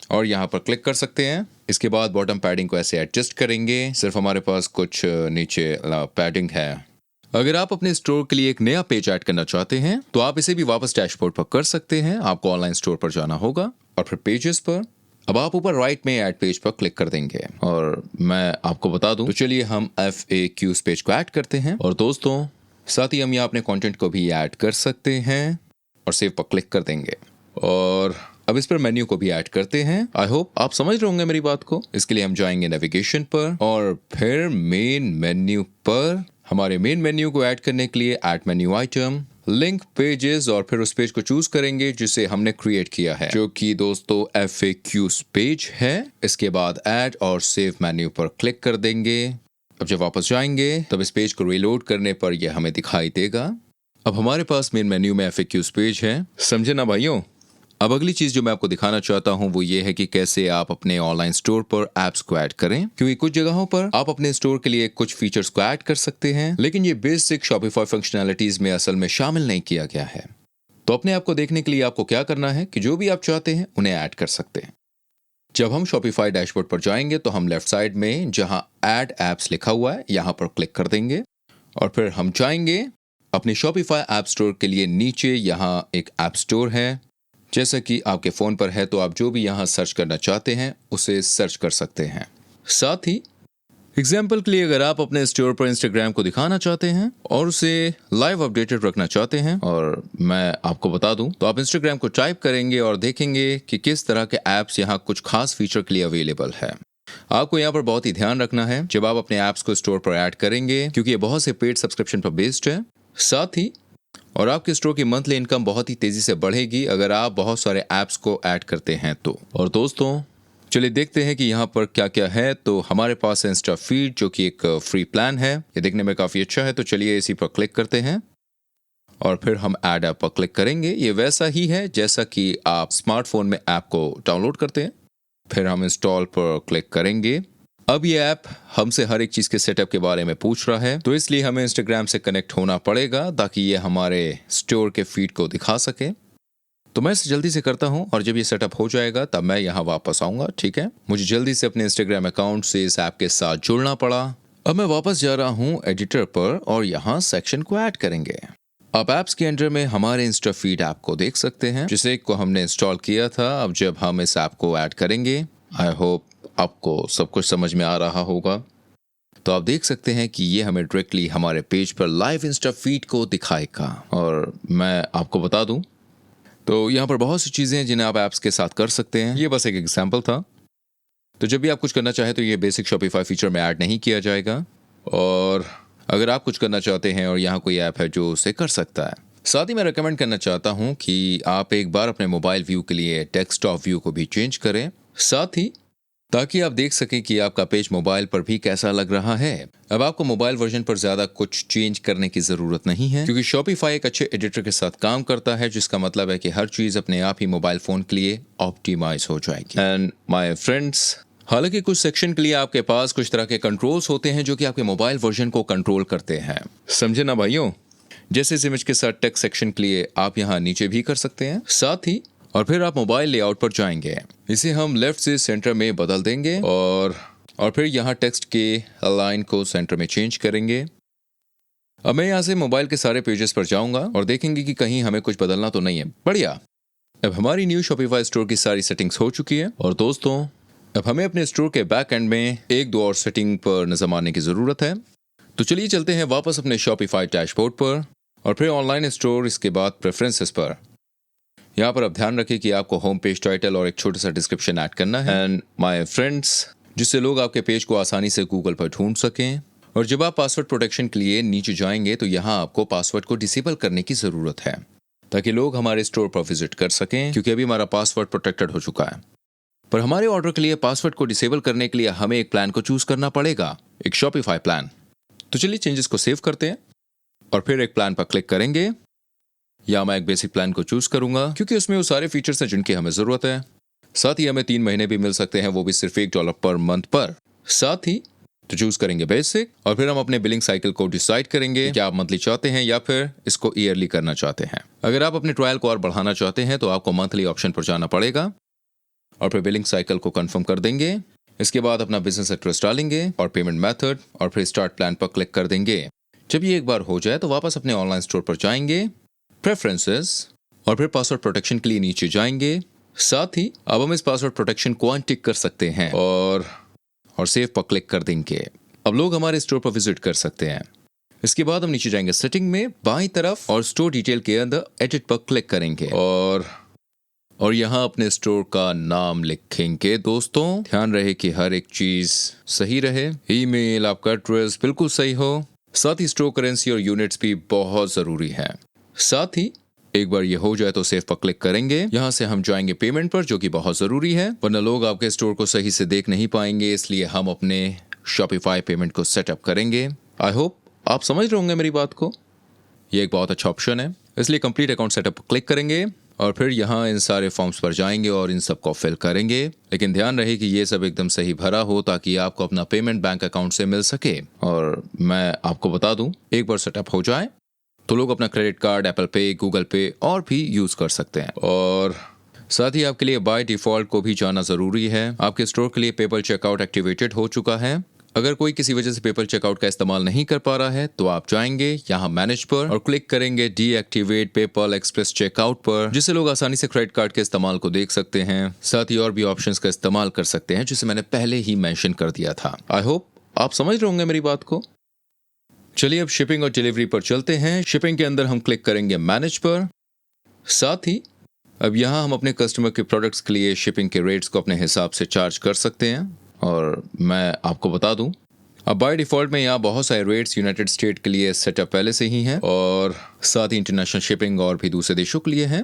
S1: और यहाँ पर क्लिक कर सकते हैं। इसके बाद बॉटम पैडिंग को ऐसे एडजस्ट करेंगे, सिर्फ हमारे पास कुछ नीचे पैडिंग है। अगर आप अपने स्टोर के लिए एक नया पेज ऐड करना चाहते हैं तो आप इसे भी वापस डैशबोर्ड पर कर सकते हैं। आपको ऑनलाइन स्टोर पर जाना होगा और फिर पेजेस पर। अब आप ऊपर राइट में ऐड पेज पर क्लिक कर देंगे, और मैं आपको बता दूं तो चलिए हम FAQs पेज को ऐड करते हैं। और दोस्तों साथ ही हम यहाँ अपने कंटेंट को भी ऐड कर सकते हैं और सेव पर क्लिक कर देंगे, और अब इस पर मेन्यू को भी ऐड करते हैं। आई होप आप समझ रहे होंगे मेरी बात को। इसके लिए हम जाएंगे नेविगेशन पर और फिर मेन मेन्यू पर। हमारे मेन मेन्यू को ऐड करने के लिए add menu item, link pages, और फिर उस पेज को चूज करेंगे जिसे हमने क्रिएट किया है, जो कि दोस्तों FAQs पेज है। इसके बाद ऐड और सेव मेन्यू पर क्लिक कर देंगे। अब जब वापस जाएंगे तब इस पेज को रीलोड करने पर यह हमें दिखाई देगा। अब हमारे पास मेन मेन्यू में FAQs पेज है। समझे ना भाइयों? अब अगली चीज जो मैं आपको दिखाना चाहता हूँ वो ये है कि कैसे आप अपने ऑनलाइन स्टोर पर एप्स को ऐड करें, क्योंकि कुछ जगहों पर आप अपने स्टोर के लिए कुछ फीचर्स को ऐड कर सकते हैं, लेकिन ये बेसिक शॉपिफाई फंक्शनैलिटीज में असल में शामिल नहीं किया गया है। तो अपने आप को देखने के लिए आपको क्या करना है कि जो भी आप चाहते हैं उन्हें ऐड कर सकते हैं। जब हम शॉपिफाई डैशबोर्ड पर जाएंगे तो हम लेफ्ट साइड में जहां ऐड एप्स लिखा हुआ है यहां पर क्लिक कर देंगे और फिर हम जाएंगे अपने शॉपिफाई ऐप स्टोर के लिए। नीचे यहां एक ऐप स्टोर है, जैसा कि आपके फ़ोन पर है तो आप जो भी यहां सर्च करना चाहते हैं उसे सर्च कर सकते हैं। साथ ही एग्जाम्पल के लिए अगर आप अपने स्टोर पर इंस्टाग्राम को दिखाना चाहते हैं और उसे लाइव अपडेटेड रखना चाहते हैं, और मैं आपको बता दूं तो आप इंस्टाग्राम को टाइप करेंगे और देखेंगे कि किस तरह के ऐप्स यहाँ कुछ खास फीचर के लिए अवेलेबल है। आपको यहाँ पर बहुत ही ध्यान रखना है जब आप अपने ऐप्स को स्टोर पर ऐड करेंगे, क्योंकि ये बहुत से पेड सब्सक्रिप्शन पर बेस्ड है। साथ ही और आपके स्टोर की मंथली इनकम बहुत ही तेजी से बढ़ेगी अगर आप बहुत सारे ऐप्स को ऐड करते हैं तो। और दोस्तों चलिए देखते हैं कि यहाँ पर क्या क्या है। तो हमारे पास है इंस्टा फीड, जो कि एक फ्री प्लान है, ये देखने में काफ़ी अच्छा है। तो चलिए इसी पर क्लिक करते हैं और फिर हम ऐड ऐप पर क्लिक करेंगे। ये वैसा ही है जैसा कि आप स्मार्टफोन में ऐप को डाउनलोड करते हैं। फिर हम इंस्टॉल पर क्लिक करेंगे। अब ये ऐप हमसे हर एक चीज़ के सेटअप के बारे में पूछ रहा है, तो इसलिए हमें इंस्टाग्राम से कनेक्ट होना पड़ेगा ताकि ये हमारे स्टोर के फीड को दिखा सके। तो मैं इसे जल्दी से करता हूं और जब ये सेटअप हो जाएगा तब मैं यहाँ वापस आऊँगा। ठीक है, मुझे जल्दी से अपने इंस्टाग्राम अकाउंट से इस ऐप के साथ जुड़ना पड़ा। अब मैं वापस जा रहा हूँ एडिटर पर और यहाँ सेक्शन को ऐड करेंगे। अब ऐप्स के अंडर में हमारे इंस्टा फीड ऐप को देख सकते हैं, जिसे को हमने इंस्टॉल किया था। अब जब हम इस ऐप को ऐड करेंगे, आई होप आपको सब कुछ समझ में आ रहा होगा। तो आप देख सकते हैं कि ये हमें डायरेक्टली हमारे पेज पर लाइव इंस्टा फीड को दिखाएगा। और मैं आपको बता दूं तो यहाँ पर बहुत सी चीज़ें हैं जिन्हें आप ऐप्स के साथ कर सकते हैं। ये बस एक एग्जाम्पल था। तो जब भी आप कुछ करना चाहें तो ये बेसिक शॉपिफाई फीचर में ऐड नहीं किया जाएगा, और अगर आप कुछ करना चाहते हैं और यहाँ कोई ऐप है जो उसे कर सकता है। साथ ही मैं रेकमेंड करना चाहता हूँ कि आप एक बार अपने मोबाइल व्यू के लिए डेस्कटॉप व्यू को भी चेंज करें, साथ ही ताकि आप देख सकें कि आपका पेज मोबाइल पर भी कैसा लग रहा है। अब आपको मोबाइल वर्जन पर ज्यादा कुछ चेंज करने की जरूरत नहीं है, क्योंकि शॉपिफाई एक अच्छे एडिटर के साथ काम करता है, जिसका मतलब है कि हर चीज अपने आप ही मोबाइल फोन के लिए ऑप्टिमाइज हो जाएगी। एंड माय फ्रेंड्स, हालांकि कुछ सेक्शन के लिए आपके पास कुछ तरह के कंट्रोल्स होते हैं जो कि आपके मोबाइल वर्जन को कंट्रोल करते हैं, समझे ना भाइयों। जैसे इस इमेज के साथ टेक्स्ट सेक्शन के लिए आप यहाँ नीचे भी कर सकते हैं। साथ ही और फिर आप मोबाइल लेआउट पर जाएंगे, इसे हम लेफ्ट से सेंटर में बदल देंगे और फिर यहाँ टेक्स्ट के अलाइन को सेंटर में चेंज करेंगे। अब मैं यहाँ से मोबाइल के सारे पेजेस पर जाऊंगा और देखेंगे कि कहीं हमें कुछ बदलना तो नहीं है। बढ़िया, अब हमारी न्यू शॉपिफाई स्टोर की सारी सेटिंग्स हो चुकी है। और दोस्तों अब हमें अपने स्टोर के बैक एंड में एक दो और सेटिंग पर नजर मारने की जरूरत है। तो चलिए चलते हैं वापस अपने शॉपिफाई डैशबोर्ड पर और फिर ऑनलाइन स्टोर, इसके बाद प्रेफरेंसेस पर। यहाँ पर आप ध्यान रखें कि आपको होम पेज टाइटल और एक छोटा सा डिस्क्रिप्शन ऐड करना है, एंड माय फ्रेंड्स, जिससे लोग आपके पेज को आसानी से गूगल पर ढूंढ सकें। और जब आप पासवर्ड प्रोटेक्शन के लिए नीचे जाएंगे तो यहाँ आपको पासवर्ड को डिसेबल करने की जरूरत है, ताकि लोग हमारे स्टोर पर विजिट कर सकें, क्योंकि अभी हमारा पासवर्ड प्रोटेक्टेड हो चुका है। पर हमारे ऑर्डर के लिए पासवर्ड को डिसेबल करने के लिए हमें एक प्लान को चूज करना पड़ेगा, एक शॉपिफाई प्लान। तो चलिए चेंजेस को सेव करते हैं और फिर एक प्लान पर क्लिक करेंगे। या मैं एक बेसिक प्लान को चूज करूंगा, क्योंकि उसमें वो सारे फीचर्स हैं जिनकी हमें जरूरत है। साथ ही हमें 3 महीने भी मिल सकते हैं, वो भी सिर्फ $1 पर मंथ पर। साथ ही तो चूज करेंगे बेसिक और फिर हम अपने बिलिंग साइकिल को डिसाइड करेंगे कि आप मंथली चाहते हैं या फिर इसको ईयरली करना चाहते हैं। अगर आप अपने ट्रायल को और बढ़ाना चाहते हैं तो आपको मंथली ऑप्शन पर जाना पड़ेगा और फिर बिलिंग साइकिल को कंफर्म कर देंगे। इसके बाद अपना बिजनेस एड्रेस डालेंगे और पेमेंट मेथड और फिर स्टार्ट प्लान पर क्लिक कर देंगे। जब ये एक बार हो जाए तो वापस अपने ऑनलाइन स्टोर पर जाएंगे, प्रेफरेंसेस और फिर पासवर्ड प्रोटेक्शन के लिए नीचे जाएंगे। साथ ही अब हम इस पासवर्ड प्रोटेक्शन को अनटिक कर सकते हैं और सेव पर क्लिक कर देंगे। अब लोग हमारे स्टोर पर विजिट कर सकते हैं। इसके बाद हम नीचे जाएंगे सेटिंग में बाईं तरफ और स्टोर डिटेल के अंदर एडिट पर क्लिक करेंगे और यहाँ अपने स्टोर का नाम लिखेंगे। दोस्तों ध्यान रहे कि हर एक चीज सही रहे, ईमेल, आपका एड्रेस बिल्कुल सही हो। साथ ही स्टोर करेंसी और यूनिट्स भी बहुत जरूरी है। साथ ही एक बार ये हो जाए तो सेव पर क्लिक करेंगे। यहाँ से हम जाएंगे पेमेंट पर, जो कि बहुत जरूरी है, वरना लोग आपके स्टोर को सही से देख नहीं पाएंगे। इसलिए हम अपने शॉपिफाई पेमेंट को सेटअप करेंगे। आई होप आप समझ रहे होंगे मेरी बात को। ये एक बहुत अच्छा ऑप्शन है, इसलिए कंप्लीट अकाउंट सेटअप क्लिक करेंगे और फिर यहाँ इन सारे फॉर्म्स पर जाएंगे और इन सब को फिल करेंगे। लेकिन ध्यान रहे कि ये सब एकदम सही भरा हो ताकि आपको अपना पेमेंट बैंक अकाउंट से मिल सके। और मैं आपको बता दूं, एक बार सेटअप हो जाए तो लोग अपना क्रेडिट कार्ड, एप्पल पे, गूगल पे और भी यूज कर सकते हैं। और साथ ही आपके लिए बाय डिफॉल्ट को भी जाना जरूरी है। आपके स्टोर के लिए पेपल चेकआउट एक्टिवेटेड हो चुका है। अगर कोई किसी वजह से पेपल चेकआउट का इस्तेमाल नहीं कर पा रहा है तो आप जाएंगे यहाँ मैनेज पर और क्लिक करेंगे डीएक्टिवेट पेपल एक्सप्रेस चेकआउट पर, जिससे लोग आसानी से क्रेडिट कार्ड के इस्तेमाल को देख सकते हैं। साथ ही और भी ऑप्शंस का इस्तेमाल कर सकते हैं जिसे मैंने पहले ही मेंशन कर दिया था। आई होप आप समझ रहे होंगे मेरी बात को। चलिए अब शिपिंग और डिलीवरी पर चलते हैं। शिपिंग के अंदर हम क्लिक करेंगे मैनेज पर। साथ ही अब यहाँ हम अपने कस्टमर के प्रोडक्ट्स के लिए शिपिंग के रेट्स को अपने हिसाब से चार्ज कर सकते हैं। और मैं आपको बता दूं, अब बाय डिफॉल्ट में यहाँ बहुत सारे रेट्स यूनाइटेड स्टेट के लिए सेटअप पहले से ही हैं और साथ ही इंटरनेशनल शिपिंग और भी दूसरे देशों के लिए हैं।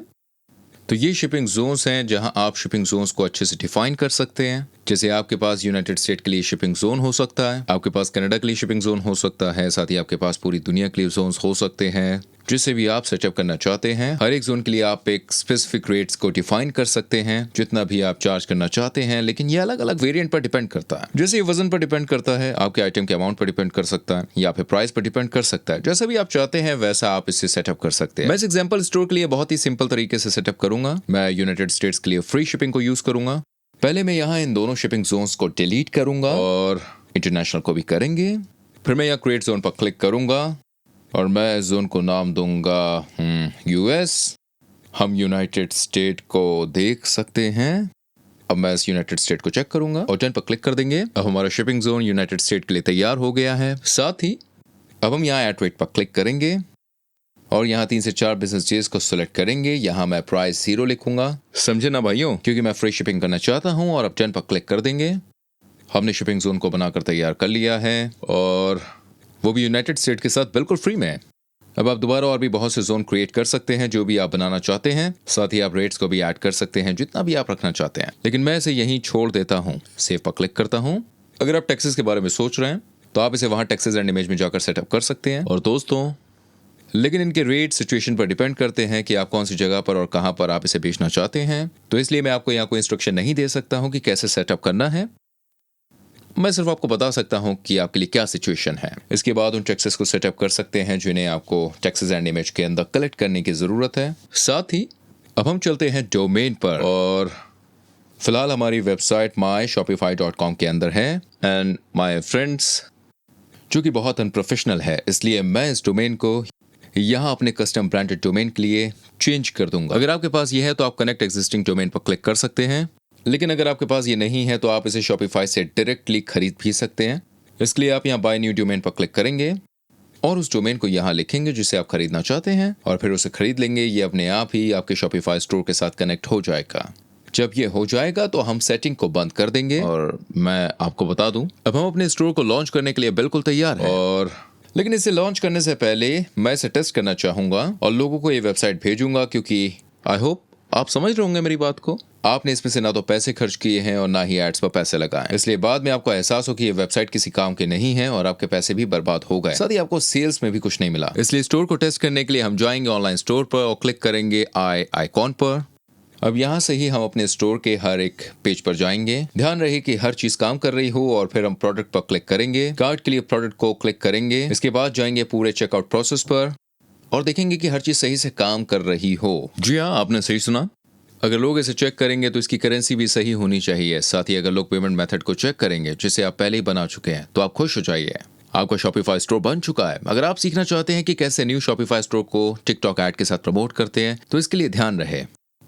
S1: तो ये शिपिंग जोन्स हैं जहां आप शिपिंग जोन्स को अच्छे से डिफाइन कर सकते हैं। जैसे आपके पास यूनाइटेड स्टेट के लिए शिपिंग जोन हो सकता है, आपके पास कनाडा के लिए शिपिंग जोन हो सकता है, साथ ही आपके पास पूरी दुनिया के लिए जोन्स हो सकते हैं। जिसे भी आप सेटअप करना चाहते हैं, हर एक जोन के लिए आप एक स्पेसिफिक रेट्स को डिफाइन कर सकते हैं, जितना भी आप चार्ज करना चाहते हैं। लेकिन ये अलग अलग वेरिएंट पर डिपेंड करता है। जैसे ये वजन पर डिपेंड करता है, आपके आइटम के अमाउंट पर डिपेंड कर सकता है, या फिर प्राइस पर डिपेंड कर सकता है। जैसा भी आप चाहते हैं वैसा आप इसे सेटअप कर सकते हैं। मैं इस एग्जाम्पल स्टोर के लिए बहुत ही सिंपल तरीके से सेटअप करूंगा। मैं यूनाइटेड स्टेट्स के लिए फ्री शिपिंग को यूज करूंगा। पहले मैं यहाँ इन दोनों शिपिंग जोन्स को डिलीट करूंगा और इंटरनेशनल को भी करेंगे। फिर मैं यहाँ क्रिएट जोन पर क्लिक करूंगा और मैं इस जोन को नाम दूंगा यूएस। हम यूनाइटेड स्टेट को देख सकते हैं। अब मैं इस यूनाइटेड स्टेट को चेक करूंगा और डन पर क्लिक कर देंगे। अब हमारा शिपिंग जोन यूनाइटेड स्टेट के लिए तैयार हो गया है। साथ ही अब हम यहाँ एट रेट पर क्लिक करेंगे और यहाँ 3 से 4 बिजनेस डेज को सिलेक्ट करेंगे। यहाँ मैं प्राइस 0 लिखूंगा, समझे ना भाइयों, क्योंकि मैं फ्री शिपिंग करना चाहता हूँ। और अब डन पर क्लिक कर देंगे। हमने शिपिंग जोन को बनाकर तैयार कर लिया है और वो भी यूनाइटेड स्टेट के साथ बिल्कुल फ्री में। अब आप दोबारा और भी बहुत से जोन क्रिएट कर सकते हैं जो भी आप बनाना चाहते हैं। साथ ही आप रेट्स को भी ऐड कर सकते हैं जितना भी आप रखना चाहते हैं। लेकिन मैं इसे यहीं छोड़ देता हूँ। सेव पर क्लिक करता हूँ। अगर आप टैक्सेस के बारे में सोच रहे हैं तो आप इसे वहाँ टैक्सेस एंड इमेज में जाकर सेटअप कर सकते हैं। और दोस्तों, लेकिन इनके रेट सिचुएशन पर डिपेंड करते हैं कि आप कौन सी जगह पर और कहां पर आप इसे बेचना चाहते हैं। तो इसलिए मैं आपको यहाँ कोई इंस्ट्रक्शन नहीं दे सकता हूं कि कैसे सेटअप करना है। मैं सिर्फ आपको बता सकता हूं कि आपके लिए क्या सिचुएशन है। इसके बाद उन टैक्सेस को सेटअप कर सकते हैं जिन्हें आपको टैक्सेस एंड इमेज के अंदर कलेक्ट करने की जरूरत है। साथ ही अब हम चलते हैं डोमेन पर और फिलहाल हमारी वेबसाइट myshopify.com के अंदर है। एंड माय फ्रेंड्स, जो कि बहुत अनप्रोफेशनल है, इसलिए मैं इस डोमेन को यहाँ अपने कस्टम ब्रांडेड डोमेन के लिए चेंज कर दूंगा। अगर आपके पास ये है तो आप कनेक्ट एग्जिस्टिंग डोमेन पर क्लिक कर सकते हैं। लेकिन अगर आपके पास ये नहीं है तो आप इसे शॉपिफाई से डायरेक्टली खरीद भी सकते हैं। इसके लिए आप यहाँ बाय न्यू डोमेन पर क्लिक करेंगे और उस डोमेन को यहाँ लिखेंगे जिसे आप खरीदना चाहते हैं और फिर उसे खरीद लेंगे। ये अपने आप ही आपके शॉपिफाई स्टोर के साथ कनेक्ट हो जाएगा। जब ये हो जाएगा तो हम सेटिंग को बंद कर देंगे। और मैं आपको बता दूं, अब हम अपने स्टोर को लॉन्च करने के लिए बिल्कुल तैयार हैं। और लेकिन इसे लॉन्च करने से पहले मैं इसे टेस्ट करना चाहूंगा और लोगों को ये वेबसाइट भेजूंगा, क्योंकि आई होप आप समझ रहे होंगे मेरी बात को। आपने इसमें से ना तो पैसे खर्च किए हैं और ना ही एड्स पर पैसे लगाए, इसलिए बाद में आपको एहसास हो कि ये वेबसाइट किसी काम के नहीं है और आपके पैसे भी बर्बाद हो गए। साथ ही आपको सेल्स में भी कुछ नहीं मिला। इसलिए स्टोर को टेस्ट करने के लिए हम जाएंगे ऑनलाइन स्टोर पर और क्लिक करेंगे आई आइकॉन पर। अब यहाँ से ही हम अपने स्टोर के हर एक पेज पर जाएंगे। ध्यान रहे कि हर चीज काम कर रही हो। और फिर हम प्रोडक्ट पर क्लिक करेंगे। कार्ट के लिए प्रोडक्ट को क्लिक करेंगे। इसके बाद जाएंगे पूरे चेकआउट प्रोसेस पर और देखेंगे कि हर चीज सही से काम कर रही हो। जी हाँ, आपने सही सुना। अगर लोग इसे चेक करेंगे तो इसकी करेंसी भी सही होनी चाहिए। साथ ही अगर लोग पेमेंट मेथड को चेक करेंगे जिसे आप पहले ही बना चुके हैं तो आप खुश हो जाइए, आपका शॉपिफाई स्टोर बन चुका है। अगर आप सीखना चाहते हैं कि कैसे न्यू शॉपिफाई स्टोर को टिकटॉक ऐड के साथ प्रमोट करते हैं तो इसके लिए ध्यान रहे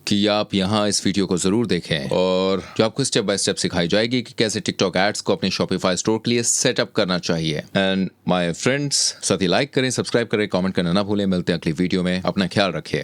S1: कि आप यहाँ इस वीडियो को जरूर देखें और जो आपको स्टेप बाय स्टेप सिखाई जाएगी कि कैसे टिकटॉक एड्स को अपने शॉपिफाई स्टोर के लिए सेटअप करना चाहिए। एंड माय फ्रेंड्स, साथ ही लाइक करें, सब्सक्राइब करें, कमेंट करना ना भूलें। मिलते हैं अगली वीडियो में। अपना ख्याल रखें।